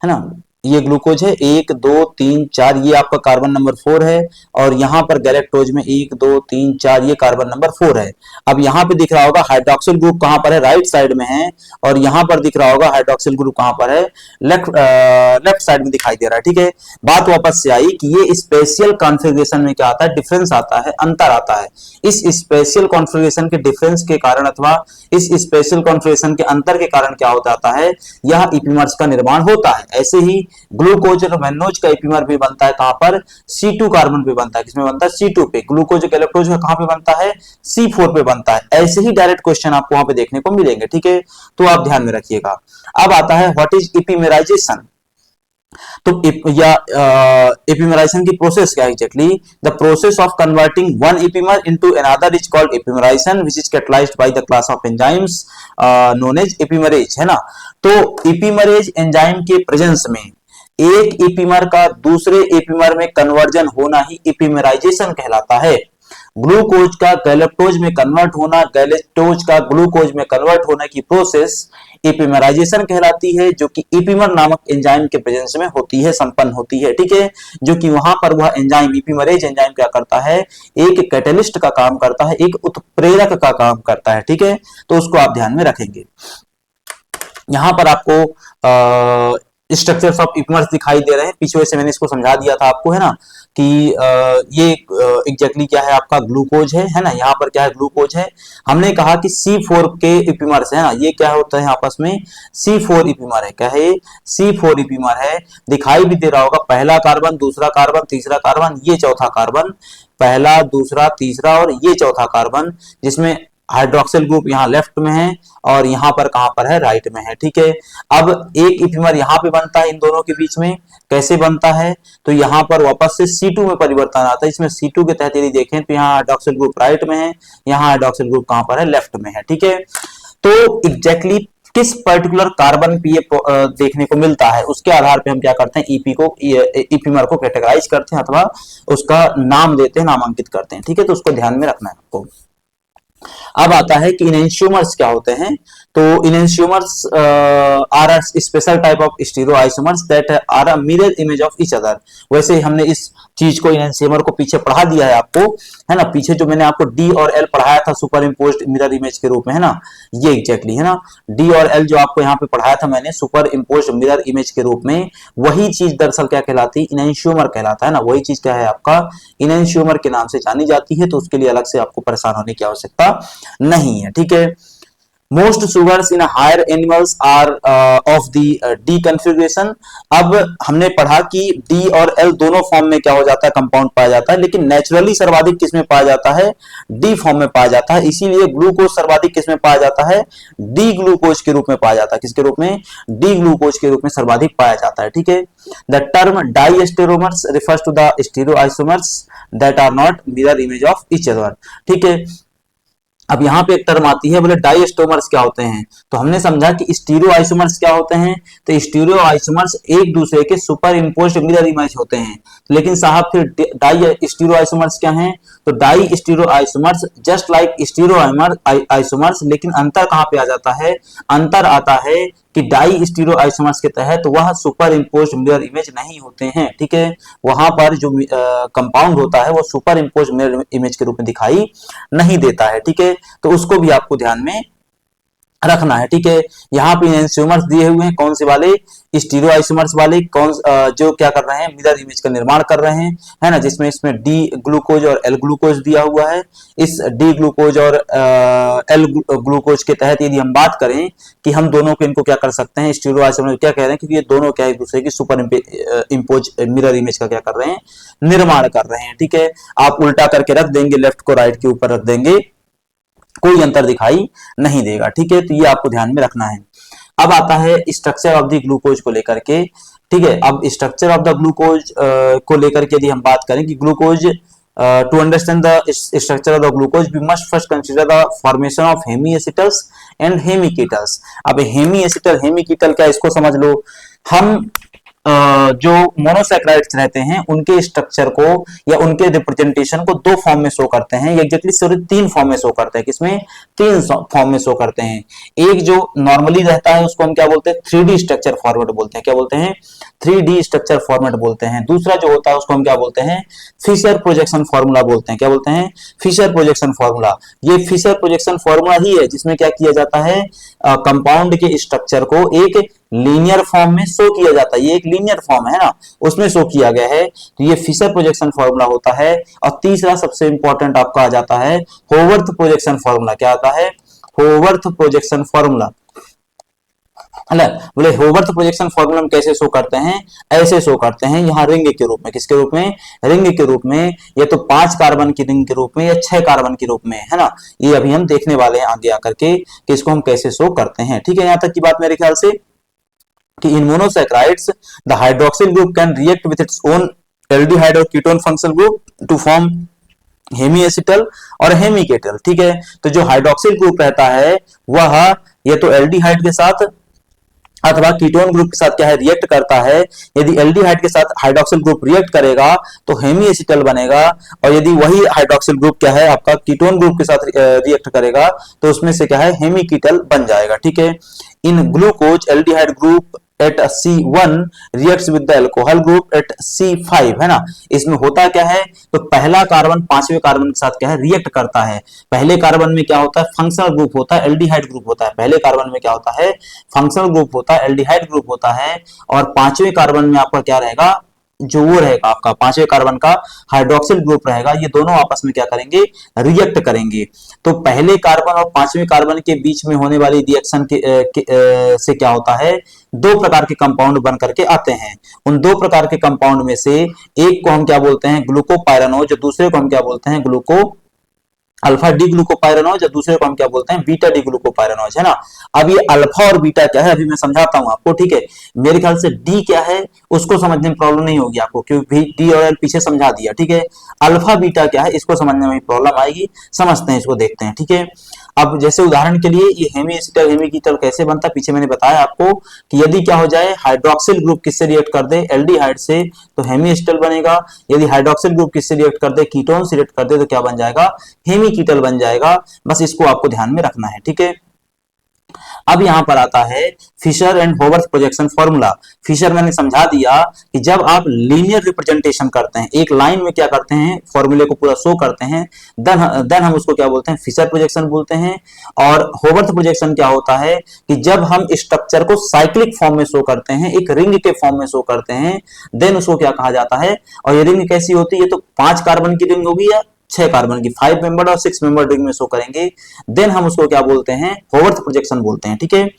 है ना, ये ग्लूकोज है 1 2 3 4, ये आपका कार्बन नंबर 4 है, और यहां पर गैलेक्टोज में 1 2 3 4, ये कार्बन नंबर 4 है। अब यहां पे दिख रहा होगा हाइड्रोक्सिल ग्रुप कहां पर है, राइट साइड में है, और यहां पर दिख रहा होगा हाइड्रोक्सिल ग्रुप कहां पर है, लेफ्ट साइड में दिखाई दे रहा है। ठीक है, बात वापस से आई कि ये स्पेशल कॉन्फ़िगरेशन में क्या आता है, डिफरेंस आता है, अंतर आता है। इस स्पेशल कॉन्फ़िगरेशन के डिफरेंस के कारण अथवा इस स्पेशल कॉन्फ़िगरेशन के अंतर के कारण क्या हो जाता है, यह इपीमर्स का निर्माण होता है। ऐसे ही ग्लूकोज और मैनोज का इपीमर भी बनता है कहां पर, C2 कार्बन पे बनता है। किसमें बनता है, C2 पे। ग्लूकोज गैलेक्टोज का कहां पे बनता है, C4 पे बनता है। ऐसे ही डायरेक्ट क्वेश्चन आपको वहां पे देखने को मिलेंगे। ठीक है, तो आप ध्यान में रखिएगा। अब आता है व्हाट इज इपीमेराइजेशन। तो एपिमेराइजेशन की प्रोसेस क्या है exactly, the process of converting one epimer into another is called epimerisation which is catalysed by the class of enzymes known as epimerase, है ना। तो एपिमरेज एंजाइम के प्रेजेंस में एक एपिमर का दूसरे एपिमर में कन्वर्जन होना ही एपिमेराइजेशन कहलाता है। ग्लूकोज का गैलेक्टोज में कन्वर्ट होना, गैलेक्टोज का ग्लूकोज में कन्वर्ट होने की प्रोसेस एपिमेराइजेशन कहलाती है, जो कि एपिमर नामक एंजाइम के प्रेजेंस में होती है, संपन्न होती है। ठीक है, जो कि वहां पर वह एंजाइम एपिमरेज एंजाइम क्या करता है, एक कैटलिस्ट का काम करता है, एक उत्प्रेरक का काम करता है। ठीक है, तो उसको आप ध्यान में रखेंगे। यहां पर आपको स्ट्रक्चर्स ऑफ इपीमर्स दिखाई दे रहे हैं, पीछे से मैंने इसको समझा दिया था आपको, है ना, कि ये एग्जैक्टली क्या है, आपका ग्लूकोज है ना। यहाँ पर क्या है, ग्लूकोज है। हमने कहा कि C4 के इपीमर्स है ना, ये क्या होता है आपस में, C4 इपीमर है। क्या है, C4 इपीमर है। दिखाई भी दे रहा होगा, पहला कार्बन, दूसरा कार्बन, तीसरा कार्बन, ये चौथा कार्बन, पहला दूसरा तीसरा और ये चौथा कार्बन, जिसमें हाइड्रोक्सिल ग्रुप यहाँ लेफ्ट में है और यहाँ पर कहां पर है, राइट में है। ठीक है, अब एक इपीमर यहाँ पे बनता है इन दोनों के बीच में, कैसे बनता है, तो यहाँ पर वापस से C2 में परिवर्तन आता है। इसमें C2 के तहत यदि देखें तो यहाँ हाइड्रोक्सिल ग्रुप राइट में है, यहाँ हाइड्रोक्सिल ग्रुप कहां पर है, लेफ्ट में है। ठीक है, तो एग्जैक्टली किस पर्टिकुलर कार्बन पे ये देखने को मिलता है, उसके आधार पे हम क्या करते हैं, ईपीमर को कैटेगराइज करते हैं अथवा उसका नाम देते हैं, नामांकित करते हैं। ठीक है, तो उसको ध्यान में रखना है आपको। अब आता है कि इनेंशियोमर्स क्या होते हैं। तो enantiomers are a special type of stereoisomers that are a mirror image of each other. वैसे हमने इस चीज को, इनेंशियोमर को पीछे पढ़ा दिया है आपको, है ना, पीछे जो मैंने आपको डी और एल पढ़ाया था सुपर इम्पोज्ड मिरर इमेज के रूप में, है ना, ये एग्जैक्टली है ना, डी और एल जो आपको यहाँ पे पढ़ाया था मैंने सुपर इम्पोज्ड मिरर इमेज के रूप में, वही चीज दरअसल क्या कहलाती है, इनेंशियोमर कहलाता है ना, वही चीज क्या है आपका इनेंशियोमर के नाम से जानी जाती है। तो उसके लिए अलग से आपको परेशान होने की आवश्यकता नहीं है। ठीक है, most sugars in higher animals are of the D configuration। अब हमने पढ़ा कि D और L दोनों फॉर्म में क्या हो जाता है, कंपाउंड पाया जाता है, लेकिन नेचुरली सर्वाधिक किस में पाया जाता है, D फॉर्म में पाया जाता है। इसीलिए ग्लूकोज सर्वाधिक किस में पाया जाता है, D ग्लूकोज के रूप में पाया जाता है। किसके रूप में, D ग्लूकोज के रूप में सर्वाधिक पाया जाता है। ठीक है, the term diastereomers refers to the stereoisomers that are not mirror image of each other. ठीक है, अब यहाँ पे एक टर्म आती है, बोले डाइस्टोमर्स क्या होते हैं। तो हमने समझा कि स्टीरियो आइसोमर्स क्या होते हैं, तो स्टीरियो आइसोमर्स एक दूसरे के सुपर इम्पोज्ड मिरर इमेज होते हैं। लेकिन साहब फिर डाई स्टीरियो आइसोमर्स क्या हैं, तो diastereoisomers just like stereoisomers, लेकिन अंतर कहाँ पे आ जाता है, अंतर आता है कि डाई स्टीरियो आइसोमर्स के तहत वह सुपर इम्पोज्ड मिरर इमेज नहीं होते हैं। ठीक है, वहां पर जो कंपाउंड होता है वो सुपर इम्पोज्ड मिरर इमेज के रूप में दिखाई नहीं देता है। ठीक है, तो उसको भी आपको ध्यान में रखना है। ठीक है, यहाँ पे इनेंशियोमर्स दिए हुए हैं, कौन से वाले, स्टीरियो आइसोमर्स वाले, कौन जो क्या कर रहे हैं, मिरर इमेज का निर्माण कर रहे हैं, है ना, जिसमें इसमें डी ग्लूकोज और एल ग्लूकोज दिया हुआ है। इस डी ग्लूकोज और एल ग्लूकोज के तहत यदि हम बात करें कि हम दोनों को इनको क्या कर सकते हैं, स्टीरियो आइसोमर क्या कह रहे हैं, क्योंकि ये दोनों क्या एक दूसरे की सुपर इम्पोज मिरर इमेज का क्या कर रहे हैं, निर्माण कर रहे हैं। ठीक है, आप उल्टा करके रख देंगे, लेफ्ट को राइट के ऊपर रख देंगे, कोई अंतर दिखाई नहीं देगा। ठीक है, तो ये आपको ध्यान में रखना है। अब आता है स्ट्रक्चर ऑफ द ग्लूकोज को लेकर के। ठीक है, अब स्ट्रक्चर ऑफ द ग्लूकोज को लेकर के यदि हम बात करें कि glucose to understand the structure of the glucose we must first consider the formation of hemiacetals and hemiketals. अब हेमीएसिटल हेमीकीटल क्या, इसको समझ लो। हम जो मोनोसैकेराइड्स रहते हैं उनके स्ट्रक्चर को या उनके रिप्रेजेंटेशन को दो फॉर्म में शो करते हैं, एग्जैक्टली सॉरी तीन फॉर्म में शो करते हैं। किसमें, तीन फॉर्म में शो करते हैं। एक जो नॉर्मली रहता है उसको हम क्या बोलते हैं, 3D स्ट्रक्चर फॉर्मेट बोलते हैं। क्या बोलते हैं, 3D स्ट्रक्चर फॉर्मेट बोलते हैं। दूसरा जो होता है उसको हम क्या बोलते हैं, फिशर प्रोजेक्शन फॉर्मूला बोलते हैं। क्या बोलते हैं, फिशर प्रोजेक्शन फॉर्मूला। ये फिशर प्रोजेक्शन फॉर्मूला ही है जिसमें क्या किया जाता है, कंपाउंड के स्ट्रक्चर को एक लीनियर फॉर्म में शो किया जाता है। ये एक लीनियर फॉर्म है ना, उसमें शो किया गया है, तो ये फिशर प्रोजेक्शन फॉर्मूला होता है। और तीसरा सबसे इंपॉर्टेंट आपका आ जाता है होवर्थ प्रोजेक्शन फॉर्मूला। क्या आता है, होवर्थ प्रोजेक्शन फॉर्मूला। बोले होवर्थ प्रोजेक्शन फॉर्मूला हम कैसे शो करते हैं, ऐसे शो करते हैं यहाँ रिंग के रूप में। किसके रूप में, रिंग के रूप में, या तो 5 कार्बन की रिंग के रूप में या 6 कार्बन के रूप में, है ना। ये अभी हम देखने वाले हैं आगे आकर के कि इसको हम कैसे शो करते हैं। ठीक है, यहाँ तक की बात मेरे ख्याल से कि in monosaccharides the hydroxyl group can react with its own aldehyde और ketone functional group to form हेमीएसिटल और हेमीकेटल। ठीक है, तो जो हाइड्रोक्सिल ग्रुप रहता है वह या तो एल्डिहाइड के साथ अथवा कीटोन ग्रुप के साथ क्या है, रिएक्ट करता है। यदि एल्डिहाइड के साथ हाइड्रोक्सिल ग्रुप रिएक्ट करेगा तो हेमीएसिटल बनेगा, और यदि वही हाइड्रोक्सिल ग्रुप क्या है आपका कीटोन ग्रुप के साथ रिएक्ट करेगा तो उसमें से क्या है, हेमीकीटल बन जाएगा। ठीक है, in glucose aldehyde group at C1 reacts with the alcohol group at C5, है ना। इसमें होता क्या है, तो पहला कार्बन 5वें कार्बन के साथ क्या है, रिएक्ट करता है। पहले कार्बन में क्या होता है, फंक्शनल ग्रुप होता है, एल्डिहाइड ग्रुप होता है। पहले कार्बन में क्या होता है, फंक्शनल ग्रुप होता है, एल्डिहाइड ग्रुप होता है। और 5वें कार्बन में आपका क्या रहेगा, जो वो रहेगा आपका 5वें कार्बन का हाइड्रोक्सिल ग्रुप रहेगा। ये दोनों आपस में क्या करेंगे, रिएक्ट करेंगे। तो पहले कार्बन और 5वें कार्बन के बीच में होने वाली रिएक्शन से क्या होता है, दो प्रकार के कंपाउंड बन करके आते हैं। उन दो प्रकार के कंपाउंड में से एक को हम क्या बोलते हैं, ग्लूकोपाइरानोज, दूसरे को हम क्या बोलते हैं, ग्लूको अल्फा डी ग्लूकोपाइरानोज, या दूसरे को हम क्या बोलते हैं, बीटा डी ग्लूकोपाइरानोज, है ना। अब ये अल्फा और बीटा क्या है अभी मैं समझाता हूं आपको। ठीक है, मेरे ख्याल से डी क्या है, उसको समझने में प्रॉब्लम नहीं होगी आपको, क्योंकि डी और एल पीछे समझा दिया, ठीक है। अल्फा बीटा क्या है इसको समझने में प्रॉब्लम आएगी, समझते हैं, इसको देखते हैं, ठीक है। अब जैसे उदाहरण के लिए ये हेमी कीटल कैसे बनता है, पीछे मैंने बताया आपको कि यदि क्या हो जाए हाइड्रोक्सिल ग्रुप किससे रिएक्ट कर दे, एल्डिहाइड से, तो हेमी एसिटल बनेगा। यदि हाइड्रोक्सिल ग्रुप किससे रिएक्ट कर दे, कीटोन से रिएक्ट कर दे, तो क्या बन जाएगा, हेमी कीटल बन जाएगा। बस इसको आपको ध्यान में रखना है, ठीक है। अब यहां पर आता है Fischer and Haworth projection formula. Fischer मैंने समझा दिया कि जब आप लीनियर रिप्रेजेंटेशन करते हैं, एक लाइन में क्या करते हैं, फॉर्मूले को पूरा शो करते हैं, देन हम उसको क्या बोलते हैं, फिशर प्रोजेक्शन बोलते हैं। और होवर्थ प्रोजेक्शन क्या होता है कि जब हम स्ट्रक्चर को साइक्लिक फॉर्म में शो करते हैं, एक रिंग के फॉर्म में शो करते हैं, देन उसको क्या कहा जाता है। और ये रिंग कैसी होती है, तो 5 कार्बन की रिंग होगी या 6 कार्बन की, 5 मेंबर और 6 मेंबर रिंग में शो करेंगे, देन हम उसको क्या बोलते हैं, होवर्थ प्रोजेक्शन बोलते हैं, ठीक है।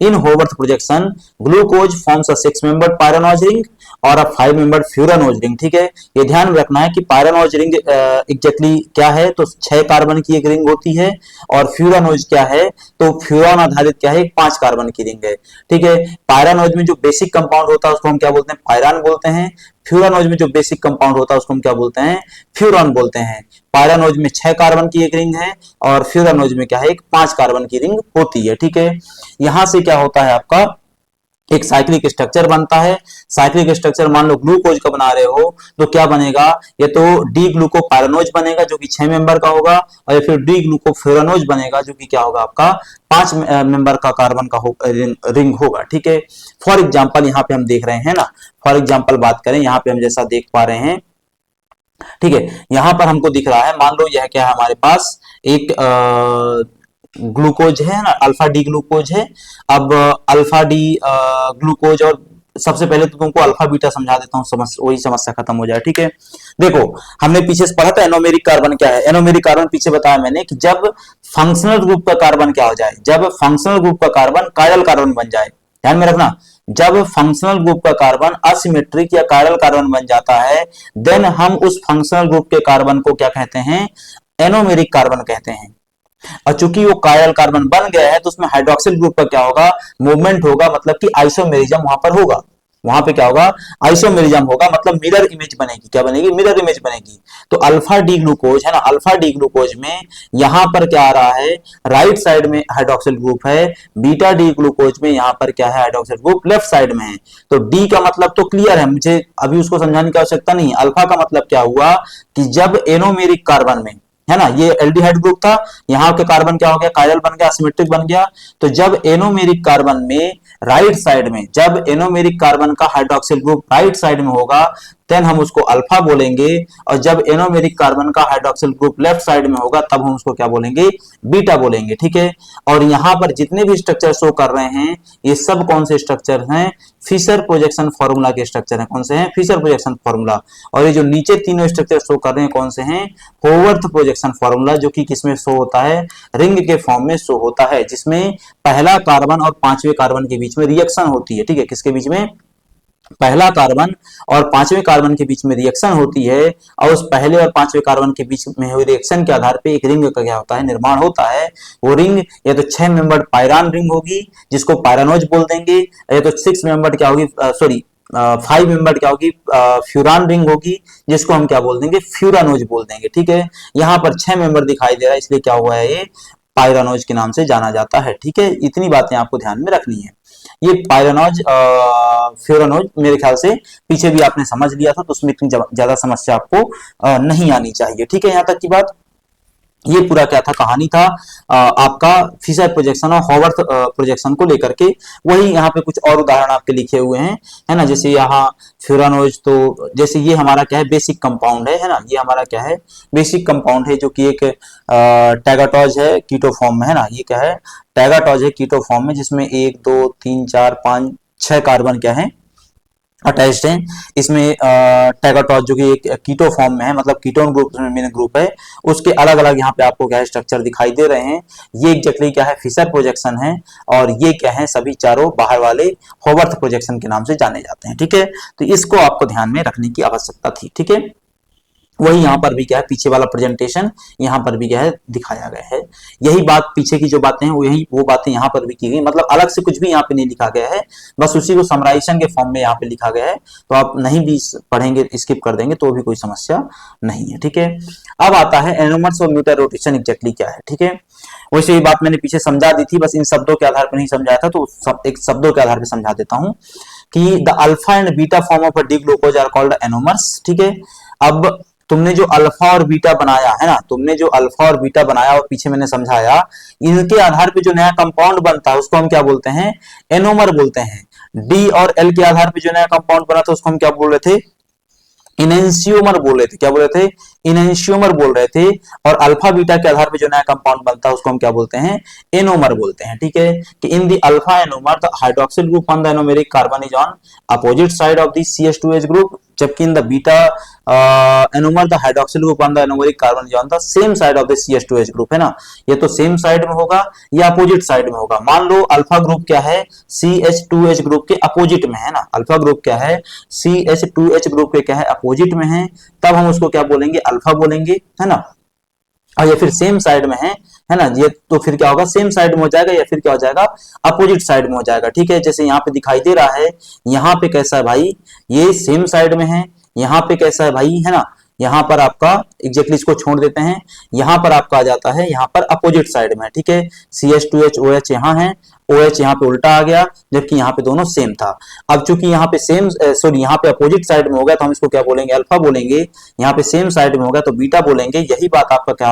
In Haworth projection glucose forms a 6 member pyranose ring और अ 5 मेंबर फ्यूरानोज रिंग, ठीक है। ये ध्यान में रखना है कि पायरानोज रिंग एग्जैक्टली क्या है, तो 6 कार्बन की एक रिंग होती है, और फ्यूरानोज क्या है, तो फ्यूरान आधारित क्या है, 5 कार्बन की रिंग है, ठीक है। पायरानोज में जो बेसिक कंपाउंड होता है उसको हम क्या बोलते हैं, पायरान बोलते हैं। फ्यूरानोज में जो बेसिक कंपाउंड होता है उसको हम क्या बोलते हैं, फ्यूरॉन बोलते हैं। पायरानोज में 6 कार्बन की एक रिंग है, और फ्यूरानोज में क्या है, एक 5 कार्बन की रिंग होती है, ठीक है। यहां से क्या होता है आपका, एक साइक्लिक स्ट्रक्चर बनता है। साइक्लिक स्ट्रक्चर मान लो ग्लूकोज का बना रहे हो, तो क्या बनेगा, ये तो डी ग्लूकोपायरानोज बनेगा जो कि 6 मेंबर का होगा, और या फिर डी ग्लूकोफ्यूरानोज बनेगा जो कि क्या होगा आपका 5 मेंबर का कार्बन का रिंग होगा, ठीक है। फॉर एग्जाम्पल यहाँ पे हम देख रहे हैं ना, फॉर एग्जाम्पल बात करें, यहाँ पे हम जैसा देख पा रहे हैं, ठीक है। यहां पर हमको दिख रहा है, मान लो यह क्या है हमारे पास, एक ग्लूकोज है ना, अल्फा डी ग्लूकोज है। अब अल्फा डी ग्लूकोज, और सबसे पहले तो तुमको अल्फा बीटा समझा देता हूं, वही समस्या खत्म हो जाए, ठीक है। देखो हमने पीछे से पढ़ा था एनोमेरिक कार्बन क्या है। एनोमेरिक कार्बन पीछे बताया मैंने कि जब फंक्शनल ग्रुप का कार्बन क्या हो जाए, जब फंक्शनल ग्रुप का कार्बन कायरल कार्बन बन जाए, ध्यान में रखना, जब फंक्शनल ग्रुप का कार्बन असिमेट्रिक या कायरल कार्बन बन जाता है, देन हम उस फंक्शनल ग्रुप के कार्बन को क्या कहते हैं, एनोमेरिक कार्बन कहते हैं। और चूंकि वो कायरल कार्बन बन गया है, तो उसमें हाइड्रोक्सिल ग्रुप का क्या होगा, मूवमेंट होगा, मतलब कि आइसोमेरिज्म वहां पर होगा। वहां पे क्या होगा, आइसोमेरिज्म होगा, मतलब मिरर इमेज बनेगी, क्या बनेगी, मिरर इमेज बनेगी। तो अल्फा डी ग्लूकोज है ना, अल्फा डी ग्लूकोज में यहां पर क्या आ रहा है, राइट साइड में हाइड्रोक्सिल ग्रुप है। बीटा डी ग्लूकोज में यहां पर क्या है, हाइड्रोक्सिल ग्रुप लेफ्ट साइड में है। तो डी का मतलब तो क्लियर है, मुझे अभी उसको समझाने की आवश्यकता नहीं है। अल्फा का मतलब क्या हुआ कि जब एनोमेरिक कार्बन में है ना, ये एल्डिहाइड ग्रुप था, यहां के कार्बन क्या हो गया, कायरल बन गया, सिमेट्रिक बन गया। तो जब एनोमेरिक कार्बन में राइट साइड में, जब एनोमेरिक कार्बन का हाइड्रोक्सिल ग्रुप राइट साइड में होगा, देन हम उसको अल्फा बोलेंगे। और जब एनोमेरिक कार्बन का हाइड्रोक्सिल ग्रुप लेफ्ट साइड में होगा, तब हम उसको क्या बोलेंगे, बीटा बोलेंगे, ठीक है। और यहां पर जितने भी स्ट्रक्चर शो कर रहे हैं, ये सब कौन से स्ट्रक्चर हैं, फिशर प्रोजेक्शन फॉर्मूला के स्ट्रक्चर हैं। कौन से हैं, फिशर प्रोजेक्शन फॉर्मूला। और ये जो नीचे तीनों स्ट्रक्चर शो कर रहे हैं, कौन से हैं, होवर्थ प्रोजेक्शन फॉर्मूला, जो कि किसमें शो होता है, रिंग के फॉर्म में शो होता है, जिसमें पहला कार्बन और 5वें कार्बन के बीच में रिएक्शन होती है, ठीक है। किसके बीच में, पहला कार्बन और 5वें कार्बन के बीच में रिएक्शन होती है, और उस पहले और 5वें कार्बन के बीच में हुई रिएक्शन के आधार पे एक रिंग का क्या होता है, निर्माण होता है। वो रिंग या तो 6 मेंबर पायरान रिंग होगी, जिसको पायरानोज बोल देंगे, या तो 6 मेंबर क्या होगी, 5 मेंबर क्या होगी, फ्यूरान रिंग होगी, जिसको हम क्या बोल देंगे, फ्यूरानोज बोल देंगे, ठीक है। यहाँ पर 6 मेंबर दिखाई दे रहा है, इसलिए क्या हुआ है, ये पायरानोज के नाम से जाना जाता है, ठीक है। इतनी बातें आपको ध्यान में रखनी है। ये पायरानोज फ्यूरानोज मेरे ख्याल से पीछे भी आपने समझ लिया था, तो उसमें इतनी ज्यादा समस्या आपको नहीं आनी चाहिए, ठीक है। यहां तक की बात, ये पूरा क्या था, कहानी था आपका फिशर प्रोजेक्शन और होवर्थ प्रोजेक्शन को लेकर के। वही यहाँ पे कुछ और उदाहरण आपके लिखे हुए हैं, है ना। जैसे यहाँ फ्यूरानोज, तो जैसे ये हमारा क्या है, बेसिक कंपाउंड है ना, ये हमारा क्या है, बेसिक कंपाउंड है, जो कि एक टैगाटोज है, कीटो फॉर्म में है ना। ये क्या है, टैगाटोज है, कीटो फॉर्म में, जिसमें 1 2 3 4 5 6 कार्बन क्या है, अटैच्ड है। इसमें टैगाटोज जो कि एक कीटो फॉर्म में है, मतलब कीटोन ग्रुप में मेन ग्रुप है, उसके अलग अलग यहाँ पे आपको क्या है, स्ट्रक्चर दिखाई दे रहे हैं। ये एग्जैक्टली क्या है, फिशर प्रोजेक्शन है, और ये क्या है, सभी चारों बाहर वाले होवर्थ प्रोजेक्शन के नाम से जाने जाते हैं, ठीक है। तो इसको आपको ध्यान में रखने की आवश्यकता थी, ठीक है। वही यहाँ पर भी क्या है, पीछे वाला प्रेजेंटेशन यहाँ पर भी क्या है दिखाया गया है। यही बात पीछे की जो बातें हैं वो बातें यहाँ पर भी की गई, मतलब अलग से कुछ भी यहाँ पे नहीं लिखा गया है, बस उसी को समराइजेशन के फॉर्म में यहाँ पे लिखा गया है। तो आप नहीं भी पढ़ेंगे, स्किप कर देंगे तो भी कोई समस्या नहीं है, ठीक है। अब आता है एनोमर्स और म्यूटर रोटेशन एग्जैक्टली क्या है, ठीक है। वैसे ये बात मैंने पीछे समझा दी थी, बस इन शब्दों के आधार पर नहीं समझाया था, तो एक शब्दों के आधार पर समझा देता हूँ कि the alpha and beta form of a D glucose are called anomers, ठीक है। अब तुमने जो अल्फा और बीटा बनाया है ना, तुमने जो अल्फा और बीटा बनाया और पीछे मैंने समझाया, इनके आधार पे जो नया कंपाउंड बनता है उसको हम क्या बोलते हैं, एनोमर बोलते हैं। डी और एल के आधार पे जो नया कंपाउंड बना था उसको हम क्या बोल रहे थे, इनेंशियोमर बोल रहे थे। क्या बोल रहे थे, इनेंशियोमर बोल रहे थे। और अल्फा बीटा के आधार पे जो नया कंपाउंड बनता है उसको हम क्या बोलते हैं, एनोमर बोलते हैं, ठीक है। कि in the alpha anomer the hydroxyl group on the anomeric carbon is on opposite side of the CH2H group, जबकि in the beta anomer the hydroxyl group on the anomeric carbon is on the same side of the CH2H group, है ना। ये तो same side में होगा या opposite side में होगा। मान लो अल्फा ग्रुप क्या है, CH2H ग्रुप के अपोजिट में है ना, अल्फा ग्रुप क्या है, CH2H ग्रुप के क्या है, अपोजिट में है, तब हम उसको क्या बोलेंगे, अल्फा बोलेंगे, है ना। और ये फिर सेम साइड में है ना, ये तो फिर क्या होगा, सेम साइड में हो जाएगा या फिर क्या हो जाएगा, अपोजिट साइड में हो जाएगा, ठीक है। जैसे यहाँ पे दिखाई दे रहा है, यहाँ पे कैसा है भाई, ये सेम साइड में है, यहाँ पे कैसा है भाई, है ना, यहाँ पर आपका एग्जैक्टली इसको छोड़ देते हैं, यहाँ पर आपका आ जाता है, यहाँ पर अपोजिट साइड में, ठीक है। CH2H OH यहाँ है, OH यहाँ पे उल्टा आ गया, जबकि यहाँ पे दोनों सेम था। अब चूंकि यहाँ पे सेम सॉरी यहाँ पे अपोजिट साइड में हो गया तो हम इसको क्या बोलेंगे, अल्फा बोलेंगे। यहाँ पे सेम साइड में हो गया तो बीटा बोलेंगे। यही बात आपका क्या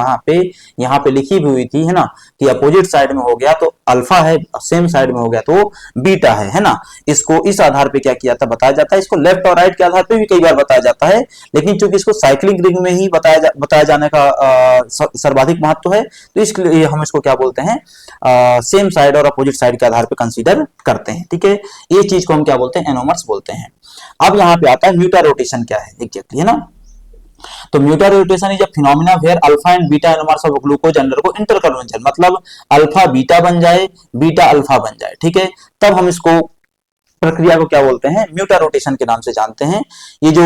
यहाँ पे लिखी भी हुई थी, है ना, कि अपोजिट साइड में हो गया तो अल्फा है, सेम साइड में हो गया तो बीटा है ना। इसको इस आधार पे क्या किया था बताया जाता है, इसको लेफ्ट और राइट के आधार पे भी कई बार बताया जाता है, लेकिन चूंकि इसको साइक्लिक रिंग में ही बताया जाने का सर्वाधिक महत्व है, तो इसलिए हम इसको क्या बोलते हैं, सेम साइड और अपोजिट साइड के आधार पे कंसीडर करते हैं, ठीक है। ये चीज को हम क्या बोलते हैं, एनोमर्स बोलते हैं। अब यहाँ पे आता है म्यूटा रोटेशन क्या है एग्जैक्टली, है ना। तो mutarotation is a phenomena where alpha and beta anomers of glucose undergo interconversion, मतलब अल्फा बीटा बन जाए, बीटा अल्फा बन जाए, ठीक है। तब हम इसको प्रक्रिया को क्या बोलते हैं, म्यूटा रोटेशन के नाम से जानते हैं। ये जो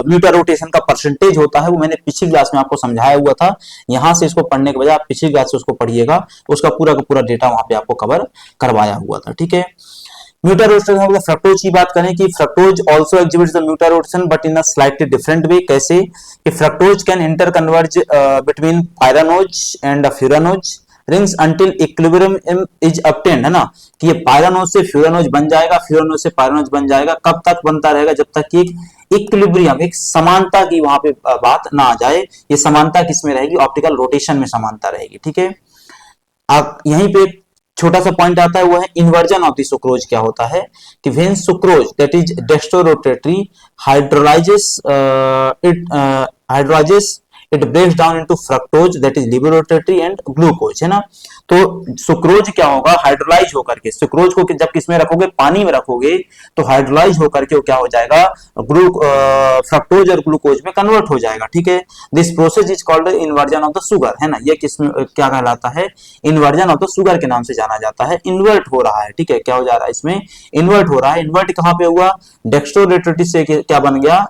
म्यूटा रोटेशन का परसेंटेज होता है वो मैंने पिछली क्लास में आपको समझाया हुआ था। यहां से इसको पढ़ने के बजाय आप पिछली क्लास से उसको पढ़िएगा, उसका पूरा का पूरा डेटा वहां पे आपको कवर करवाया हुआ था, ठीक है। म्यूटा रोटेशन मतलब फ्रक्टोज की बात करें कि fructose also exhibits the mutarotation but in a slightly different way. कैसे कि fructose can interconvert between pyranose and furanose rings until equilibrium is obtained, है ना। कि ये पायरानोज से फ्यूरानोज बन जाएगा, फ्यूरानोज से पायरानोज बन जाएगा। कब तक बनता रहेगा, जब तक कि इक्विलिब्रियम, एक समानता की वहां पे बात ना आ जाए। ये समानता किसमें रहेगी, ऑप्टिकल रोटेशन में समानता रहेगी, ठीक है। आप यहीं पे छोटा सा पॉइंट आता है, वो है इन्वर्जन ऑफ द सुक्रोज। क्या होता है कि when sucrose that is dextrorotatory hydrolyses it breaks down into fructose that is laevorotatory and glucose, है ना। तो सुक्रोज क्या होगा, हाइड्रोलाइज होकर के, सुक्रोज को जब किसमें रखोगे, पानी में रखोगे, तो हाइड्रोलाइज होकर के वो क्या हो जाएगा, फ्रक्टोज और ग्लूकोज में कन्वर्ट हो जाएगा, ठीक है। This process is called inversion of the sugar, है ना। ये किसमें क्या कहलाता है, इन्वर्जन ऑफ द सुगर के नाम से जाना जाता है। इन्वर्ट हो रहा है, ठीक है, क्या हो जा रहा है, इसमें इन्वर्ट हो रहा है। इन्वर्ट कहां पे हुआ, डेक्स्ट्रोरोटेटरी से क्या बन गया,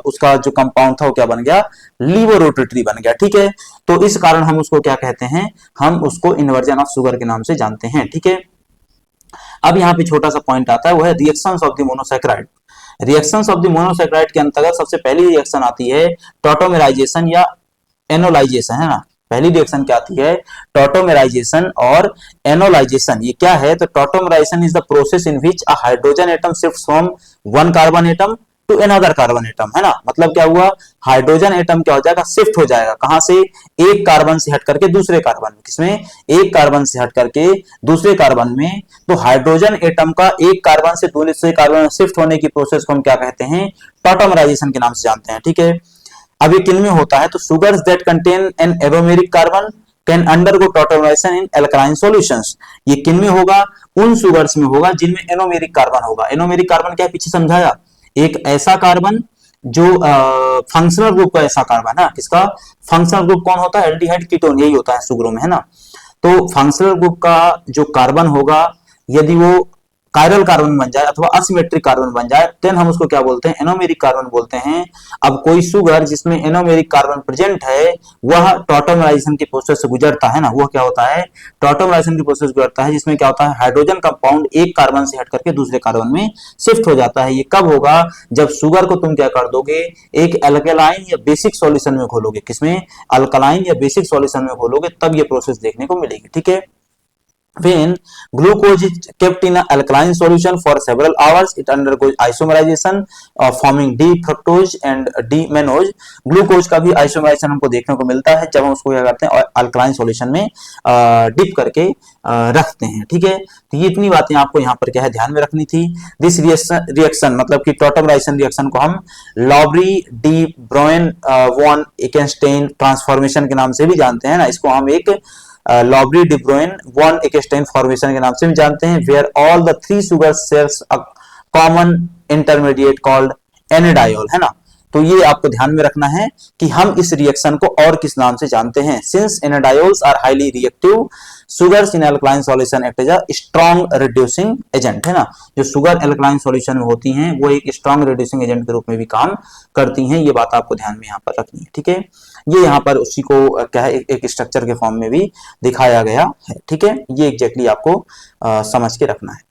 उसका जो कंपाउंड था वो क्या बन गया, लिबोरोटेटरी बन गया, ठीक है। तो इस कारण हम उसको क्या कहते हैं, हम उसको इन्वर्जन ऑफ शुगर के नाम से जानते हैं, ठीक है। अब यहाँ पे छोटा सा पॉइंट आता है, वो है reactions of the monosaccharide. Reactions of the monosaccharide के अंतर्गत सबसे पहली रिएक्शन आती है टॉटोमेराइजेशन या एनोलाइजेशन, है ना। पहली रिएक्शन क्या आती है, टॉटोमेराइजेशन और एनोलाइजेशन। ये क्या है, तो tautomerisation is the process in which a hydrogen atom shifts from one carbon atom to another carbon atom, है ना। मतलब क्या हुआ, हाइड्रोजन एटम क्या हो जाएगा, शिफ्ट हो जाएगा, कहां से, एक कार्बन से हट करके दूसरे कार्बन में। किसमें, एक कार्बन से हट करके दूसरे कार्बन में। तो हाइड्रोजन एटम का एक कार्बन से दूसरे कार्बन में शिफ्ट होने की प्रोसेस को हम क्या कहते हैं, टॉटोमेराइजेशन के नाम से जानते हैं, ठीक है। अब ये किन में होता है, तो sugars that contain an anomeric carbon can undergo tautomerisation in alkaline solutions. ये किन में होगा, उन सुगर्स में होगा जिनमें एनोमेरिक कार्बन होगा। एनोमेरिक कार्बन क्या है, पीछे समझाया, एक ऐसा कार्बन जो फंक्शनल ग्रुप का ऐसा कार्बन है। किसका, फंक्शनल ग्रुप कौन होता है, एल्डिहाइड कीटोन, यही होता है सुगरों में, है ना। तो फंक्शनल ग्रुप का जो कार्बन होगा, यदि वो कायरल कार्बन बन जाए अथवा असिमेट्रिक कार्बन बन जाए, देन हम उसको क्या बोलते हैं, एनोमेरिक कार्बन बोलते हैं। अब कोई शुगर जिसमें एनोमेरिक कार्बन प्रेजेंट है वह टॉटमराइजेशन की प्रोसेस से गुजरता है ना, वह क्या होता है, टॉटमराइजेशन की प्रोसेस गुजरता है, जिसमें क्या होता है, हाइड्रोजन कंपाउंड एक कार्बन से हट करके दूसरे कार्बन में शिफ्ट हो जाता है। ये कब होगा, जब शुगर को तुम क्या कर दोगे, एक अल्कलाइन या बेसिक सॉल्यूशन में घोलोगे, किसमें, अल्कलाइन या बेसिक सॉल्यूशन में घोलोगे, तब ये प्रोसेस देखने को मिलेगी। ठीक है, when glucose is kept in an alkaline solution for several hours, it undergoes isomerization forming d-fructose and d-mannose। Glucose का भी आइसोमराइजेशन हमको देखने को मिलता है जब हम उसको क्या करते हैं, अल्कलाइन सॉल्यूशन में डिप करके रखते हैं। ठीक है, तो ये इतनी बातें आपको यहाँ पर क्या है ध्यान में रखनी थी। दिस रिएक्शन मतलब कि टॉटमराइजेशन रिएक्शन को हम लॉबरी डी ब्रोइन वॉन एकेनस्टेन ट्रांसफॉर्मेशन के नाम से भी जानते हैं ना, इसको हम एक Lobry de Bruyn van Ekenstein formation के नाम से भी जानते हैं, where all the three sugar shares a common intermediate called enediol, है ना। तो ये आपको ध्यान में रखना है कि हम इस रिएक्शन को और किस नाम से जानते हैं, since enediols are highly reactive sugars in alkaline solution act as a strong reducing agent, है ना। जो शुगर अल्कलाइन सॉल्यूशन में होती हैं वो एक स्ट्रॉन्ग रिड्यूसिंग एजेंट के रूप में भी काम करती हैं, ये बात आपको ध्यान में यहाँ पर रखनी है। ठीक है, ये यहाँ पर उसी को क्या है एक स्ट्रक्चर के फॉर्म में भी दिखाया गया है। ठीक है, ये एग्जैक्टली आपको समझ के रखना है।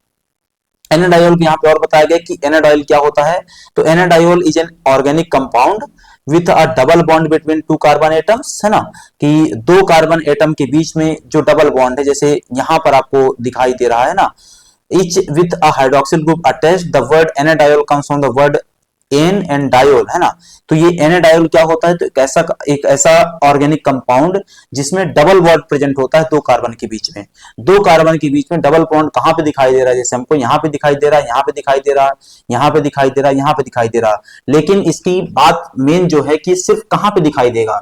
एनाडायोल यहाँ पे और बताया गया कि एनाडायोल क्या होता है, तो enediol is an organic compound with a double bond between two carbon atoms, है ना, कि दो कार्बन एटम के बीच में जो डबल बॉन्ड है, जैसे यहाँ पर आपको दिखाई दे रहा है ना, each with a hydroxyl group attached, the word enediol comes from the word ene and diol, है ना। तो ये एनेडायोल क्या होता है, तो एक ऐसा ऑर्गेनिक कंपाउंड जिसमें डबल बॉन्ड प्रेजेंट होता है दो कार्बन के बीच में। दो कार्बन के बीच में डबल बॉन्ड कहां पे दिखाई दे रहा है, जैसे हमको यहाँ पे दिखाई दे रहा है, यहाँ पे दिखाई दे रहा है, यहाँ पे दिखाई दे रहा है, यहाँ पे दिखाई दे रहा है। लेकिन इसकी बात मेन जो है कि सिर्फ कहां पे दिखाई देगा,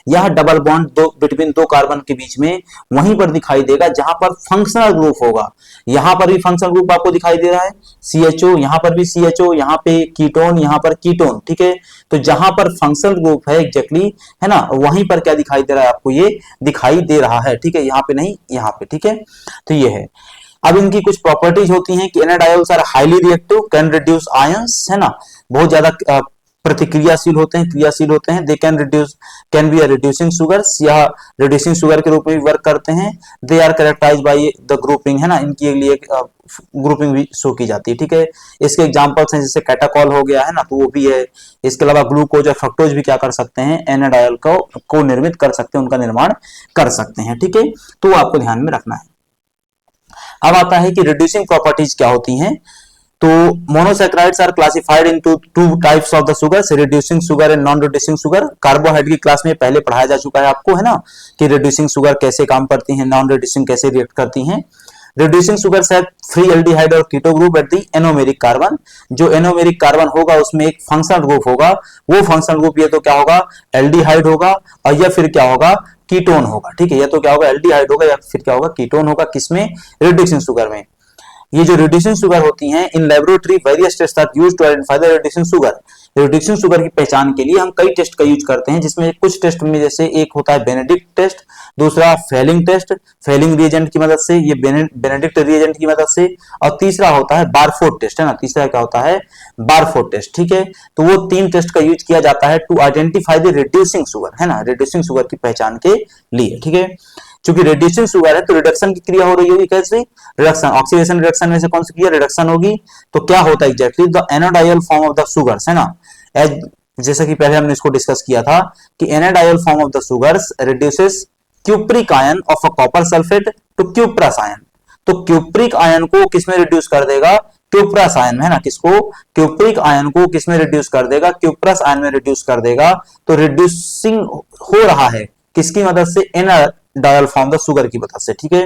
यह डबल बॉन्ड बिटवीन दो कार्बन के बीच में वहीं पर दिखाई देगा जहां पर फंक्शनल ग्रुप होगा। यहां पर भी फंक्शनल ग्रुप आपको दिखाई दे रहा है CHO, यहां पर भी CHO, यहां पे कीटोन, यहां पर कीटोन। ठीक है, तो जहां पर फंक्शनल ग्रुप है एग्जैक्टली, है ना, वहीं पर क्या दिखाई दे रहा है आपको, ये दिखाई दे रहा है। ठीक है, यहाँ पे नहीं, यहाँ पे। ठीक है, तो ये है। अब इनकी कुछ प्रॉपर्टीज होती हैं कि enediols are highly reactive, can reduce ions, है ना, बहुत ज्यादा प्रतिक्रियाशील होते हैं, क्रियाशील होते हैं। They can be a reducing sugars, या रिड्यूसिंग शुगर के रूप में भी वर्क करते हैं। They are characterised by the grouping, है ना, इनके लिए ग्रुपिंग भी शो की जाती है। ठीक है, इसके एग्जांपल्स हैं जैसे कैटाकॉल हो गया, है ना, तो वो भी है। इसके अलावा ग्लूकोज और फ्रक्टोज भी क्या कर सकते हैं, एनाडायोल को निर्मित कर सकते हैं, उनका निर्माण कर सकते हैं। ठीक है, तो आपको ध्यान में रखना है। अब आता है कि रिड्यूसिंग प्रॉपर्टीज क्या होती हैं। तो monosaccharides are classified into two types of the sugars, reducing sugar and non reducing sugar. Carbohydrate की क्लास में पहले पढ़ाया जा चुका है आपको, है ना, कि रिड्यूसिंग शुगर कैसे काम करती हैं, नॉन रिड्यूसिंग कैसे रिएक्ट करती हैं। Reducing sugars have free aldehyde और keto group at the anomeric carbon. जो एनोमेरिक कार्बन होगा उसमें एक फंक्शनल ग्रुप होगा, वो फंक्शनल ग्रुप ये तो क्या होगा, एल्डिहाइड होगा, और या फिर क्या होगा, कीटोन होगा। ठीक है, या तो क्या होगा, एल्डिहाइड होगा, या फिर क्या होगा, कीटोन होगा। किसमें, रिड्यूसिंग शुगर में। ये जो रिड्यूसिंग शुगर होती हैं, in laboratory various test are used to identify the reducing sugar. Reducing sugar की पहचान के लिए हम कई टेस्ट का यूज करते हैं, जिसमें कुछ टेस्ट में जैसे एक होता है बेनेडिक्ट टेस्ट, दूसरा फेलिंग टेस्ट, फेलिंग रिएजेंट की मदद से, ये बेनेडिक्ट रिएजेंट की मदद से, और तीसरा होता है बारफोर्ड टेस्ट, है ना, तीसरा क्या होता है, बारफोर्ड टेस्ट। ठीक है, तो वो तीन टेस्ट का यूज किया जाता है to identify the reducing sugar, है ना, रिड्यूसिंग शुगर की पहचान के लिए। ठीक है, चूंकि रिड्यूसिंग शुगर है तो रिडक्शन की क्रिया हो रही होगी, कैसे, रिडक्शन, ऑक्सीडेशन रिडक्शन में से कौन सी क्रिया, रिडक्शन होगी। तो क्या होता है exactly, the enediol form of the sugars, है ना, एज जैसा कि पहले हमने इसको डिस्कस किया था कि enediol form of the sugars reduces cupric ion of a copper sulphate to cuprous ion. तो क्यूप्रिक आयन को किसमें रिड्यूस कर देगा, क्यूप्रस आयन में, है ना, किसको, क्यूप्रिक आयन को किसमें रिड्यूस कर देगा, क्यूप्रस आयन में रिड्यूस कर देगा। तो रिड्यूसिंग हो रहा है किसकी मदद से, एनाडायल फॉर्म द शुगर की मदद से। ठीक है,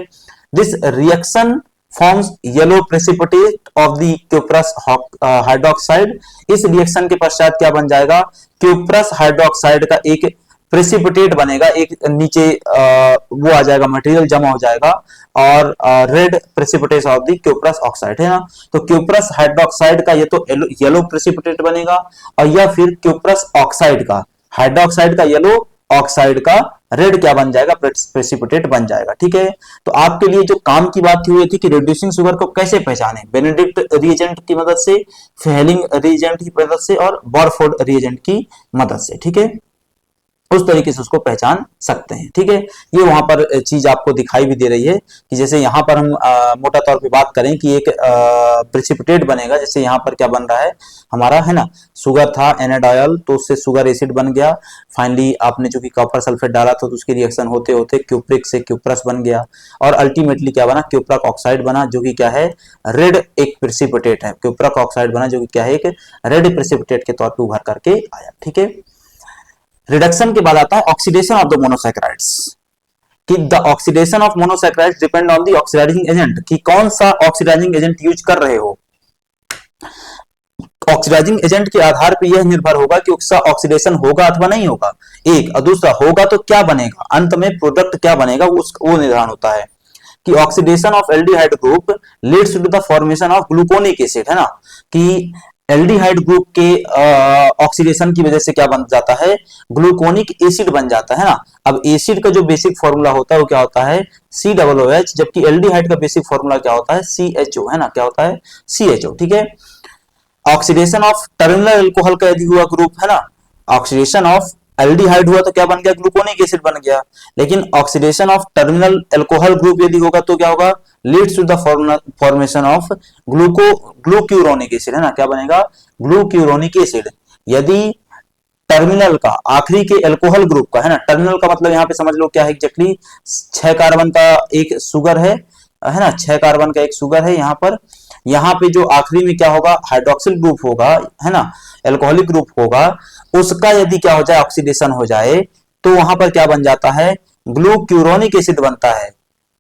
this reaction forms yellow precipitate of the cuprous hydroxide. इस रिएक्शन के पश्चात क्या बन जाएगा, क्यूप्रस हाइड्रोक्साइड का एक प्रेसिपिटेट बनेगा, एक नीचे वो आ जाएगा, मटेरियल जमा हो जाएगा, और red precipitate of the cuprous oxide, है ना। तो क्यूप्रस हाइड्रोक्साइड का ये तो येलो प्रेसिपिटेट बनेगा, और या फिर क्यूप्रस ऑक्साइड का, हाइड्रोक्साइड का येलो, ऑक्साइड का रेड क्या बन जाएगा, प्रेसिपिटेट बन जाएगा। ठीक है, तो आपके लिए जो काम की बात हुई थी कि रिड्यूसिंग शुगर को कैसे पहचाने, बेनेडिक्ट रिएजेंट की मदद से, फेलिंग रिएजेंट की मदद से और बॉरफोर्ड रिएजेंट की मदद से। ठीक है, उस तरीके से उसको पहचान सकते हैं। ठीक है, ये वहां पर चीज आपको दिखाई भी दे रही है कि जैसे यहाँ पर हम मोटा तौर पे बात करें कि एक प्रेसिपिटेट बनेगा, जैसे यहाँ पर क्या बन रहा है हमारा, है ना, शुगर था एनाडायल, तो उससे शुगर एसिड बन गया। फाइनली आपने जो कि कॉपर सल्फेट डाला था तो उसकी रिएक्शन होते होते क्यूप्रिक से क्यूप्रस बन गया और अल्टीमेटली क्या बना, क्यूप्रक ऑक्साइड बना, जो कि क्या है, रेड एक प्रेसिपिटेट है। क्यूप्रक ऑक्साइड बना जो कि क्या है, एक रेड प्रेसिपिटेट के तौर पर उभर करके आया। ठीक है, रिडक्शन के बाद आता है ऑक्सीडेशन ऑफ द मोनोसैकेराइड्स, कि the oxidation of monosaccharides depend on the oxidising agent, कि कौन सा ऑक्सीडाइजिंग एजेंट यूज कर रहे हो। ऑक्सीडाइजिंग एजेंट के आधार पर यह निर्भर होगा कि उसका ऑक्सीडेशन होगा अथवा नहीं होगा, एक, और दूसरा होगा तो क्या बनेगा, अंत में प्रोडक्ट क्या बनेगा वो निर्धारण होता है। कि oxidation of aldehyde group leads to the formation of gluconic acid, है ना, कि एल्डिहाइड ग्रुप के ऑक्सीडेशन की वजह से क्या बन जाता है, ग्लूकोनिक एसिड बन जाता है ना। अब एसिड का जो बेसिक फॉर्मूला होता है वो क्या होता है, COOH, जबकि एल्डिहाइड का बेसिक फॉर्मूला क्या होता है, CHO, है ना, क्या होता है, CHO। ठीक है, ऑक्सीडेशन ऑफ टर्मिनल अल्कोहल का यदि हुआ ग्रुप, है ना, ऑक्सीडेशन ऑफ एल्डिहाइड हुआ तो क्या बन गया, ग्लूकोनिक एसिड बन गया। लेकिन oxidation of terminal alcohol group यदि होगा तो क्या होगा, leads to the formation of glucuronic acid, है ना, क्या बनेगा, ग्लूक्यूरोनिक एसिड। यदि टर्मिनल का आखिरी के अल्कोहल ग्रुप का, है ना, टर्मिनल का मतलब यहाँ पे समझ लो क्या है, एग्जैक्टली 6 कार्बन का एक शुगर है ना, 6 कार्बन का एक शुगर है यहाँ पर। यहाँ पे जो आखिरी में क्या होगा, हाइड्रोक्सिल ग्रुप होगा, है ना, अल्कोहलिक ग्रुप होगा, उसका यदि क्या हो जाए, ऑक्सीडेशन हो जाए तो वहां पर क्या बन जाता है, ग्लूक्यूरोनिक एसिड बनता है।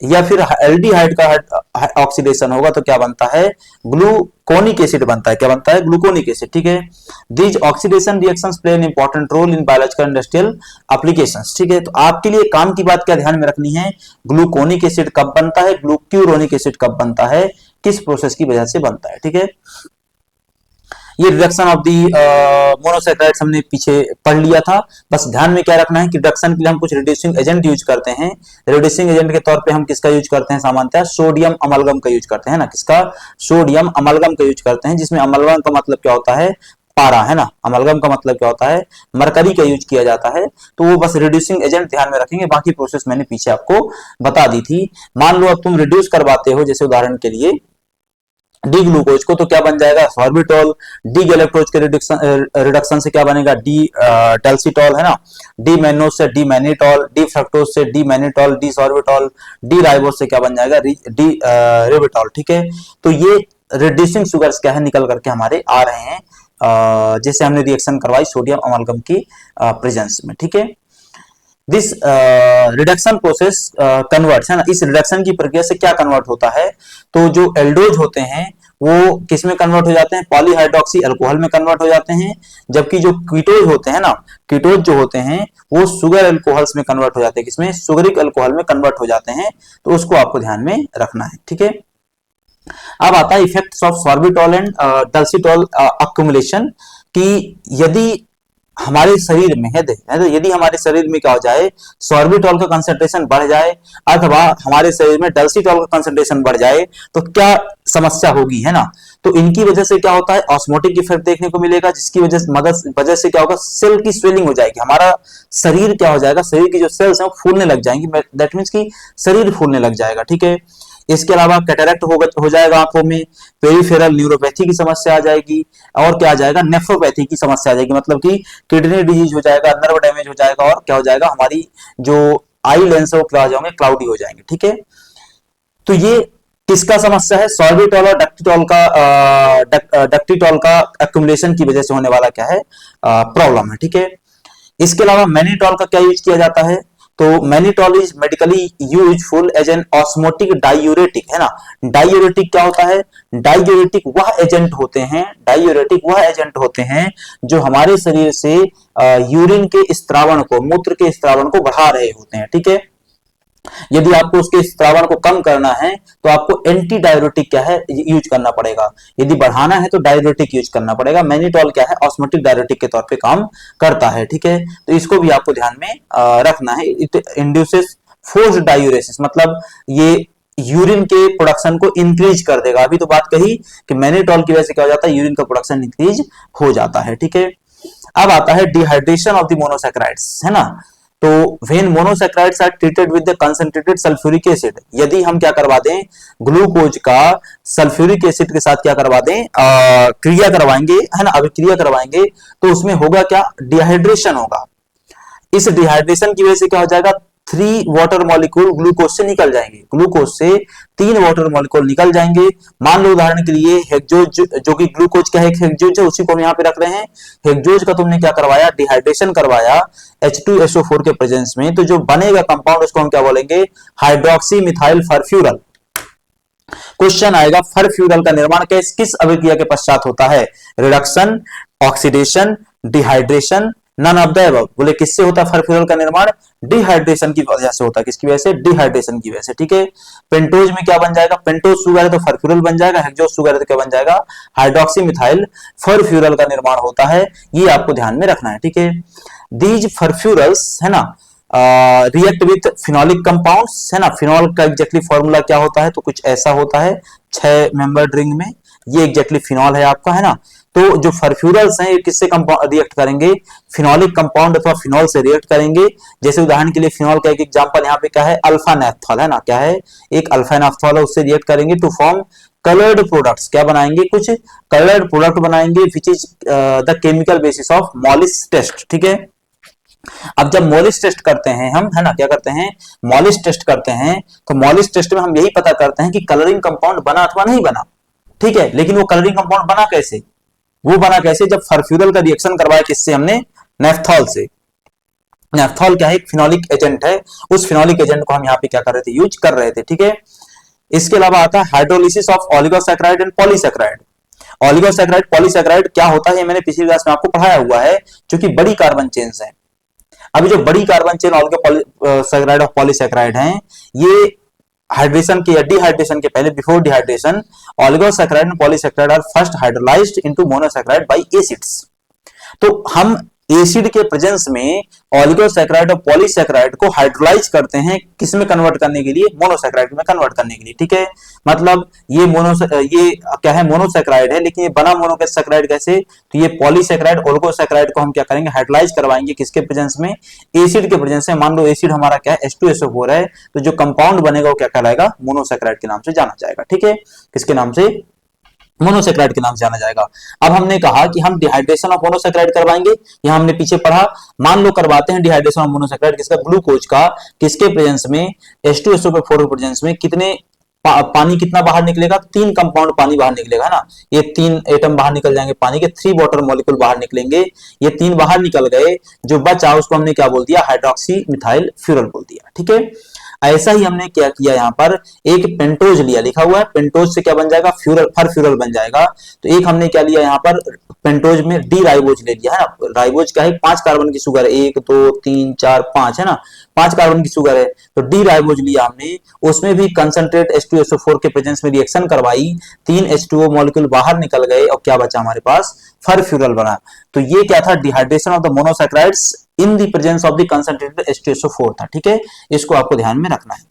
या फिर एल्डिहाइड का ऑक्सीडेशन होगा तो क्या बनता है, ग्लूकोनिक एसिड बनता है। क्या बनता है, ग्लूकोनिक एसिड। ठीक है, these oxidation reactions play an important role in biological industrial applications. ठीक है, तो आपके लिए काम की बात क्या ध्यान में रखनी है, ग्लूकोनिक एसिड कब बनता है, ग्लूक्यूरोनिक एसिड कब बनता है, किस प्रोसेस की वजह से बनता है। ठीक है, ये रिडक्शन ऑफ दी मोनोसैकेराइड्स हमने पीछे पढ़ लिया था। बस ध्यान में क्या रखना है कि रिडक्शन के लिए हम कुछ रिड्यूसिंग एजेंट यूज करते हैं। रिड्यूसिंग एजेंट के तौर पे हम किसका यूज करते हैं, सामान्यतः सोडियम अमलगम का यूज करते हैं ना, किसका, सोडियम अमलगम का यूज करते हैं, जिसमें अमलगम का मतलब क्या होता है, पारा, है ना, अमलगम का मतलब क्या होता है, मरकरी का यूज किया जाता है। तो वो बस रिड्यूसिंग एजेंट ध्यान में रखेंगे, बाकी प्रोसेस मैंने पीछे आपको बता दी थी। मान लो अब तुम रिड्यूस करवाते हो, जैसे उदाहरण के लिए डी ग्लूकोज को, तो क्या बन जाएगा, सॉर्बिटॉल। डी गैलेक्टोज के रिडक्शन से क्या बनेगा, डी डेल्सिटॉल, है ना, डी मैनोज से डी मैनिटॉल, डी फ्रक्टोज से D mannitol, D sorbitol, D ribose से क्या बन जाएगा, डी रिबिटॉल। ठीक है, तो ये रिड्यूसिंग शुगर्स क्या है, निकल करके हमारे आ रहे हैं, जैसे हमने रिएक्शन करवाई सोडियम अमालगम की प्रेजेंस में। ठीक है, दिस रिडक्शन प्रोसेस कन्वर्ट्स, है ना, इस रिडक्शन की प्रक्रिया से क्या कन्वर्ट होता है, तो जो एल्डोज होते हैं वो किस में कन्वर्ट हो जाते हैं, पॉलीहाइड्रोक्सी अल्कोहल में कन्वर्ट हो जाते हैं। जबकि जो कीटोज होते हैं ना, कीटोज जो होते हैं वो शुगर अल्कोहल्स में कन्वर्ट हो जाते हैं, किसमें, सुगरिक अल्कोहल में कन्वर्ट हो जाते हैं। तो उसको आपको ध्यान में रखना है। ठीक है, अब आता है effects of sorbitol and dulcitol accumulation, कि यदि हमारे शरीर में है तो यदि हमारे शरीर में क्या हो जाए, सॉर्बिटॉल का कंसंट्रेशन बढ़ जाए अथवा हमारे शरीर में डेल्सिटॉल का कंसंट्रेशन बढ़ जाए तो क्या समस्या होगी, है ना। तो इनकी वजह से क्या होता है, ऑस्मोटिक इफेक्ट देखने को मिलेगा, जिसकी वजह से क्या होगा, सेल की स्वेलिंग हो जाएगी, हमारा शरीर क्या हो जाएगा, शरीर की जो सेल्स हैं वो फूलने लग जाएंगी, दैट मींस कि शरीर फूलने लग जाएगा। ठीक है, इसके अलावा कैटरेक्ट हो जाएगा आंखों में, पेरिफेरल न्यूरोपैथी की समस्या आ जाएगी, और क्या आ जाएगा, नेफ्रोपैथी की समस्या आ जाएगी, मतलब कि किडनी डिजीज हो जाएगा, नर्व डैमेज हो जाएगा, और क्या हो जाएगा, हमारी जो आई लेंस है वो क्या हो जाएंगे, क्लाउडी हो जाएंगे। ठीक है, तो ये किसका समस्या है, सॉर्बिटॉल और डक्टिटॉल का एक्युमुलेशन की वजह से होने वाला क्या है, प्रॉब्लम है। ठीक है, इसके अलावा मैनिटॉल का क्या यूज किया जाता है, तो mannitol is medically useful as an osmotic diuretic, है ना। डायूरेटिक क्या होता है, डायूरेटिक वह एजेंट होते हैं जो हमारे शरीर से यूरिन के स्त्रावण को, मूत्र के स्त्रावण को बढ़ा रहे होते हैं। ठीक है, यदि आपको उसके स्त्रावन को कम करना है तो आपको एंटी डाययूरेटिक क्या है यूज करना पड़ेगा, यदि बढ़ाना है तो डाययूरेटिक यूज करना पड़ेगा। मैनिटॉल क्या है ऑस्मोटिक डाययूरेटिक के तौर पे काम करता है, ठीक है। तो इसको भी आपको ध्यान में रखना है। इट इंड्यूसेस फोर्स्ड डायूरेसिस, मतलब ये यूरिन के प्रोडक्शन को इंक्रीज कर देगा। अभी तो बात कही कि मैनिटॉल की वजह से क्या हो जाता है, यूरिन का प्रोडक्शन इंक्रीज हो जाता है, ठीक है। अब आता है डिहाइड्रेशन ऑफ द मोनोसैकेराइड्स, है ना। तो when monosaccharides are treated with the concentrated sulphuric acid, यदि हम क्या करवा दें, ग्लूकोज का सल्फ्यूरिक एसिड के साथ क्या करवा दें, क्रिया करवाएंगे, है ना, अभिक्रिया करवाएंगे, तो उसमें होगा क्या, डिहाइड्रेशन होगा। इस डिहाइड्रेशन की वजह से क्या हो जाएगा, 3 वाटर मॉलिक्यूल ग्लूकोज से निकल जाएंगे, ग्लूकोज से 3 वाटर मॉलिक्यूल निकल जाएंगे। मान लो उदाहरण के लिए हेक्सोज, जो कि ग्लूकोज का एक हेक्सोज है, उसी को हम यहाँ पे रख रहे हैं। हेक्सोज का तुमने क्या करवाया, डिहाइड्रेशन करवाया H2SO4 के प्रेजेंस में, तो जो बनेगा कंपाउंड उसको हम क्या बोलेंगे, हाइड्रोक्सी मिथाइल फरफ्यूरल। क्वेश्चन आएगा फरफ्यूरल का निर्माण किस अभिक्रिया के पश्चात होता है, reduction, oxidation, dehydration, none of the above. बोले किससे होता है फरफ्यूरल का निर्माण, डिहाइड्रेशन की वजह से होता है। किसकी वजह से, डिहाइड्रेशन की वजह से, ठीक है। पेंटोज में क्या बन जाएगा, पेंटोज शुगर है तो फरफ्यूरल बन जाएगा, हेक्सोज शुगर है तो क्या बन जाएगा, हाइड्रोक्सी मिथाइल फरफ्यूरल का निर्माण होता है। ये आपको ध्यान में रखना है, ठीक है। दीज फरफ्यूरल्स, है ना, रिएक्ट विथ फिनोलिक कंपाउंड्स, है ना। फिनॉल का एग्जैक्टली फॉर्मूला क्या होता है, तो कुछ ऐसा होता है 6 मेंबर्ड रिंग में, ये एग्जैक्टली फिनॉल है आपका, है ना। तो जो फरफ्यूरल्स हैं ये किससे रिएक्ट करेंगे, फिनोलिक कंपाउंड अथवा फिनॉल से रिएक्ट करेंगे। जैसे उदाहरण के लिए फिनॉल का एक एग्जांपल यहाँ पे क्या है, अल्फा नेफ्थॉल, है ना, क्या है, एक अल्फा नेफ्थॉल है, उससे रिएक्ट करेंगे टू फॉर्म कलर्ड प्रोडक्ट्स। क्या बनाएंगे, कुछ कलर्ड प्रोडक्ट बनाएंगे, which is the chemical basis of Molisch test, ठीक है। अब जब मॉलिस टेस्ट करते हैं हम, है ना, क्या करते हैं, मॉलिस टेस्ट करते हैं, तो मॉलिस टेस्ट में हम यही पता करते हैं कि कलरिंग कंपाउंड बना अथवा नहीं बना, ठीक है। लेकिन वो कलरिंग कंपाउंड बना कैसे, वो बना कैसे, जब फरफ्यूरल का रिएक्शन करवाया किससे हमने, नेफ्थॉल से। नेफ्थॉल क्या है, एक फिनोलिक एजेंट है, उस फिनोलिक एजेंट को हम यहाँ पे क्या कर रहे थे, यूज कर रहे थे, ठीक है। इसके अलावा आता है hydrolysis of oligosaccharide and polysaccharide. Oligosaccharide polysaccharide क्या होता है, मैंने पिछली क्लास में आपको पढ़ाया हुआ है, जो कि बड़ी कार्बन चेन्स है। अभी जो बड़ी कार्बन चेन ऑलिगोसैकेराइड और पॉलीसैकेराइड हैं, ये हाइड्रेशन के या डिहाइड्रेशन के पहले, before dehydration, oligosaccharide and polysaccharide are first hydrolysed into monosaccharide by acids. तो हम एसिड के प्रेजेंस में ऑलिगोसैकेराइड और पॉलीसैकेराइड को हाइड्रोलाइज करते हैं, किसमें कन्वर्ट करने के लिए, मोनोसैकेराइड में कन्वर्ट करने के लिए, ठीक है। मतलब ये ये क्या है, मोनोसैकेराइड है, लेकिन ये बना मोनोसैकेराइड कैसे, तो ये पॉलीसैकेराइड ऑलिगोसैकेराइड को हम क्या करेंगे, हाइड्रोलाइज करवाएंगे, किसके प्रेजेंस में, एसिड के प्रेजेंस में। मान लो एसिड हमारा क्या है, H2SO4 है, तो जो कंपाउंड बनेगा वो क्या कहलाएगा, मोनोसैकेराइड के नाम से जाना जाएगा, ठीक है। किसके नाम से, मोनोसैकेराइड के नाम से जाना जाएगा। अब हमने कहा कि हम डिहाइड्रेशन ऑफ मोनोसैकेराइड करवाएंगे, यहां हमने पीछे पढ़ा, मान लो करवाते हैं डिहाइड्रेशन ऑफ मोनोसैकेराइड किसका, ग्लूकोज का, किसके प्रेजेंस में, H2SO4 के प्रेजेंस में। कितने पानी कितना बाहर निकलेगा, 3 कंपाउंड पानी बाहर निकलेगा ना, ये 3 एटम बाहर निकल जाएंगे पानी के, 3 वाटर मॉलिक्यूल बाहर निकलेंगे। ये 3 बाहर निकल गए, जो बचा उसको हमने क्या बोल दिया, हाइड्रोक्सी मिथाइल फ्यूरल बोल दिया, ठीक है। ऐसा ही हमने क्या किया, यहाँ पर एक पेंटोज लिया, लिखा हुआ है, पेंटोज से क्या बन जाएगा, फ्यूरल, फरफ्यूरल बन जाएगा। तो एक हमने क्या लिया यहाँ पर, पेंटोज में डी राइबोज ले लिया, है ना। राइबोज क्या है, 5 कार्बन की शुगर है, 1 2 3 4 5, है ना, 5 कार्बन की शुगर है, तो डी राइबोज लिया हमने, उसमें भी कंसंट्रेट H2SO4 के प्रेजेंस में रिएक्शन करवाई, 3 H2O मॉलिक्यूल बाहर निकल गए, और क्या बचा हमारे पास, फरफ्यूरल बना। तो ये क्या था, dehydration of the monosaccharides in the presence of the concentrated H2SO4 था, ठीक है। इसको आपको ध्यान में रखना है।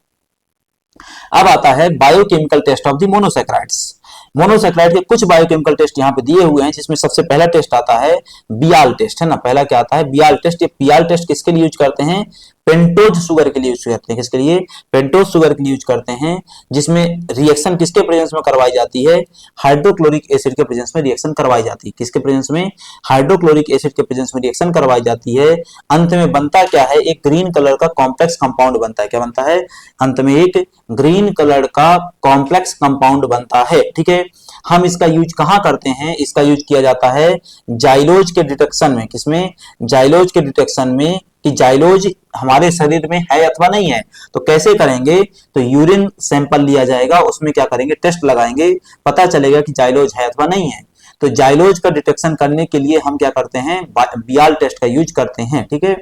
अब आता है biochemical test of the monosaccharides. Monosaccharide के कुछ बायोकेमिकल टेस्ट यहाँ पे दिए हुए हैं, जिसमें सबसे पहला टेस्ट आता है बियाल टेस्ट, है ना। पहला क्या आता है, बियाल टेस्ट। ये बियाल टेस्ट किसके लिए यूज करते हैं, पेंटोज शुगर के लिए यूज करते हैं। किसके लिए, पेंटोज शुगर के लिए यूज करते हैं, जिसमें रिएक्शन किसके प्रेजेंस में करवाई जाती है, हाइड्रोक्लोरिक एसिड के प्रेजेंस में रिएक्शन करवाई जाती है। किसके प्रेजेंस में, हाइड्रोक्लोरिक एसिड के प्रेजेंस में रिएक्शन करवाई जाती है। अंत में बनता क्या है, एक ग्रीन कलर का कॉम्प्लेक्स कंपाउंड बनता है। क्या बनता है, अंत में एक ग्रीन कलर का कॉम्प्लेक्स कंपाउंड बनता है, ठीक है। हम इसका यूज कहां करते हैं, इसका यूज किया जाता है जाइलोज के डिटेक्शन में। किसमें, जाइलोज के डिटेक्शन में, कि जाइलोज हमारे शरीर में है अथवा नहीं है। तो कैसे करेंगे, तो यूरिन सैंपल लिया जाएगा, उसमें क्या करेंगे, टेस्ट लगाएंगे, पता चलेगा कि जाइलोज है अथवा नहीं है। तो जाइलोज का डिटेक्शन करने के लिए हम क्या करते हैं, बियाल टेस्ट का यूज करते हैं, ठीक है।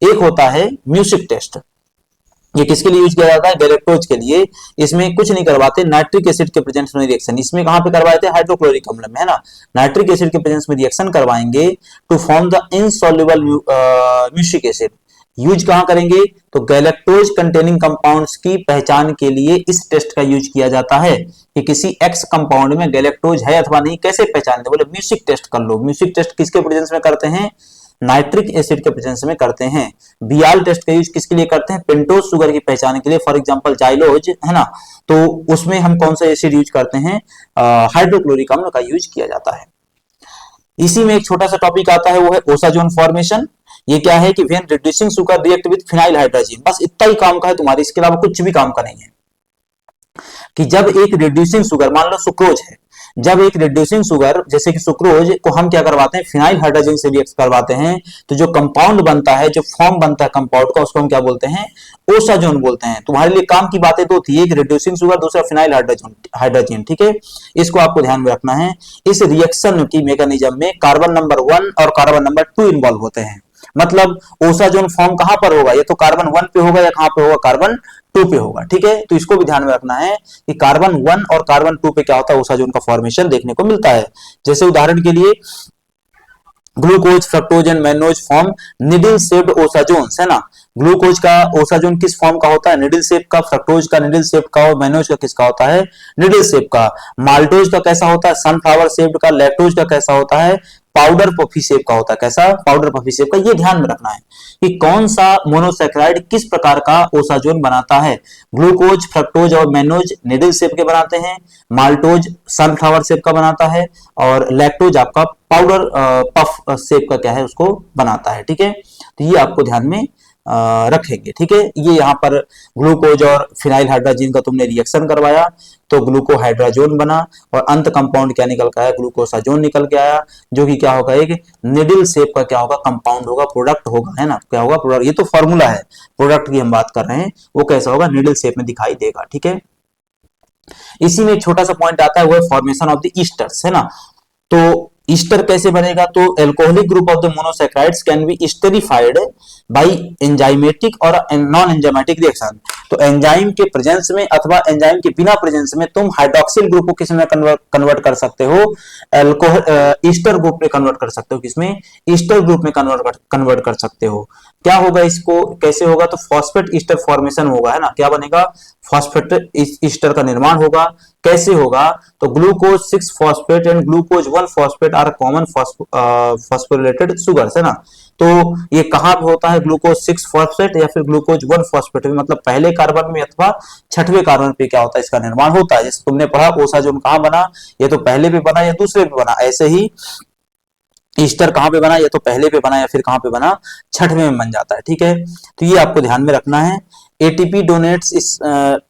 एक होता है म्यूसिक टेस्ट। ये किसके लिए यूज किया जाता है? गैलेक्टोज के लिए। इसमें कुछ नहीं करवाते, नाइट्रिक एसिड के प्रेजेंस में रिएक्शन। इसमें कहां पे करवाए थे? हाइड्रोक्लोरिक अम्ल में, है ना। नाइट्रिक एसिड के प्रेजेंस में रिएक्शन करवाएंगे to form the insoluble mucic acid. Use कहां करेंगे? तो गैलेक्टोज कंटेनिंग कंपाउंड्स की पहचान के लिए इस टेस्ट का यूज किया जाता है कि किसी एक्स कंपाउंड में गैलेक्टोज है अथवा नहीं, कैसे पहचानते? बोले म्यूसिक टेस्ट कर लो। म्यूसिक टेस्ट किसके प्रेजेंस में करते हैं? नाइट्रिक एसिड के प्रेजेंस में करते हैं। बियाल टेस्ट का यूज किसके लिए करते हैं? पेंटोज शुगर की पहचान के लिए, फॉर एग्जांपल जाइलोज, है ना। तो उसमें हम कौन सा एसिड यूज करते हैं? हाइड्रोक्लोरिक अम्ल का यूज किया जाता है। इसी में एक छोटा सा टॉपिक आता है, वो है ओसाजोन फॉर्मेशन। ये क्या है कि when reducing sugar react with phenyl hydrogen, बस इतना ही काम का है तुम्हारे, इसके अलावा कुछ भी काम का नहीं है। कि जब एक रिड्यूसिंग शुगर, मान लो सुक्रोज है, जब एक रिड्यूसिंग शुगर जैसे कि सुक्रोज को हम क्या करवाते हैं? फिनाइल हाइड्रोजन से रिएक्ट करवाते हैं, तो जो कंपाउंड बनता है, जो फॉर्म बनता है कंपाउंड का, उसको हम क्या बोलते हैं? ओसाजोन बोलते हैं। तुम्हारे लिए काम की बातें दो थी, एक रिड्यूसिंग शुगर, दूसरा फिनाइल हाइड्रोजन, ठीक है। इसको आपको ध्यान में रखना है। इस रिएक्शन की मैकेनिज्म में कार्बन नंबर 1 और कार्बन नंबर 2 इन्वॉल्व होते हैं। मतलब ओसाजोन फॉर्म कहां पर होगा? ये तो कार्बन 1 पे होगा या कहां पे होगा? कार्बन 2 पे होगा, ठीक है। तो इसको भी ध्यान में रखना है कि कार्बन 1 और कार्बन 2 पे क्या होता है? ओसाजोन का फॉर्मेशन देखने को मिलता है। जैसे उदाहरण के लिए glucose, fructose and mannose form needle shaped ओसाजोन्स, है ना। ग्लूकोज का ओसाजोन किस फॉर्म का होता है? निडल शेप का। फ्रक्टोज का निडल शेप का, और मैनोज का किसका होता है? निडल शेप का। माल्टोज का कैसा होता है? सनफ्लावर शेप्ड का। लैक्टोज का कैसा होता है? पाउडर पफी शेप का होता है। कैसा? पाउडर पफी शेप का। ये ध्यान में रखना है कि कौन सा मोनोसैकेराइड किस प्रकार का ओसाजोन बनाता है। ग्लूकोज, फ्रक्टोज और मैनोज निडल शेप के बनाते हैं, माल्टोज सनफ्लावर शेप का बनाता है, और लैक्टोज आपका पाउडर पफ शेप का क्या है? उसको बनाता है, ठीक है। तो ये आपको ध्यान में रखेंगे, ठीक है। ये यहाँ पर ग्लूकोज और फिनाइल हाइड्रोजन का तुमने रिएक्शन करवाया तो ग्लूकोहाइड्राजोन बना, और अंत कंपाउंड क्या निकल के आया? ग्लूकोसाजोन निकल के आया, जो कि क्या होगा? एक निडल शेप का क्या होगा? कंपाउंड होगा, प्रोडक्ट होगा, है ना। क्या होगा? प्रोडक्ट। ये तो फॉर्मूला है, प्रोडक्ट की हम बात कर रहे हैं, वो कैसा होगा? निडल शेप में दिखाई देगा, ठीक है। इसी में एक छोटा सा पॉइंट आता है, वो है फॉर्मेशन ऑफ द ईस्टर्स, है ना। तो ईस्टर कैसे बनेगा? तो alcoholic group of the monosaccharides can be esterified by enzymatic और नॉन एंजाइमेटिक रिएक्शन। तो एंजाइम के प्रेजेंस में अथवा एंजाइम के बिना प्रेजेंस में तुम हाइड्रोक्सिल ग्रुप को किसमें कन्वर्ट कर सकते हो? अल्कोहल ईस्टर ग्रुप में कन्वर्ट कर सकते हो। किसमें? ईस्टर ग्रुप में कन्वर्ट कर सकते हो। क्या होगा? इसको कैसे होगा? तो फॉस्फेट ईस्टर फॉर्मेशन होगा, है ना। क्या बनेगा? फॉस्फेट ईस्टर का निर्माण होगा। कैसे होगा? तो glucose 6 phosphate and glucose 1 phosphate are common phosphorylated sugars, है ना। तो ये कहां पे होता है? ग्लूकोज 6 फॉस्फेट या फिर ग्लूकोज 1 फॉस्फेट में, मतलब पहले कार्बन में अथवा छठवें कार्बन पे क्या होता है? इसका निर्माण होता है। जैसे तुमने पढ़ा ओसाजोन कहां बना? ये तो पहले पे बना या दूसरे पे बना। ऐसे ही ईस्टर कहां पे बना? या तो पहले पे बना या फिर कहां पे बना? छठवें में बन जाता है, ठीक है। तो ये आपको ध्यान में रखना है। एटीपी डोनेट्स,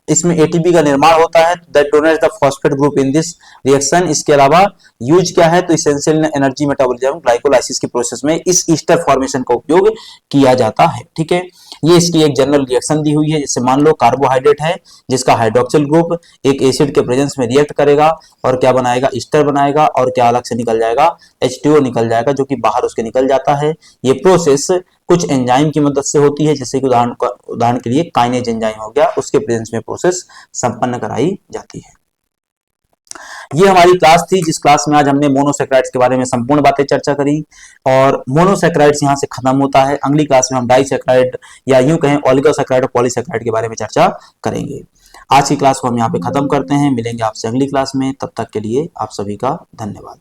इसमें एटीपी का निर्माण होता है, that donates the phosphate group in this reaction. इसके अलावा यूज क्या है? तो इसेंशियल एनर्जी मेटाबॉलिज्म ग्लाइकोलाइसिस की प्रोसेस में इस ईस्टर फॉर्मेशन का उपयोग किया जाता है, ठीक है। ये इसकी एक जनरल रिएक्शन दी हुई है। जैसे मान लो कार्बोहाइड्रेट है जिसका हाइड्रोक्सिल ग्रुप एक एसिड के प्रेजेंस में रिएक्ट करेगा और क्या बनाएगा? ईस्टर बनाएगा, और क्या अलग से निकल जाएगा? H2O निकल जाएगा, जो कि बाहर उसके निकल जाता है। ये प्रोसेस कुछ एंजाइम की मदद से होती है, जैसे कि उदाहरण के लिए काइनेज एंजाइम हो गया, उसके प्रेजेंस में प्रोसेस संपन्न कराई जाती है। ये हमारी क्लास थी, जिस क्लास में आज हमने मोनोसैकेराइड्स के बारे में संपूर्ण बातें चर्चा करी, और मोनोसैकेराइड्स यहाँ से खत्म होता है। अगली क्लास में हम डाइसैकेराइड या यूं कहें ओलिगोसैकेराइड और पॉलीसैकेराइड के बारे में चर्चा करेंगे। आज की क्लास को हम यहाँ पे खत्म करते हैं। मिलेंगे आपसे अगली क्लास में, तब तक के लिए आप सभी का धन्यवाद।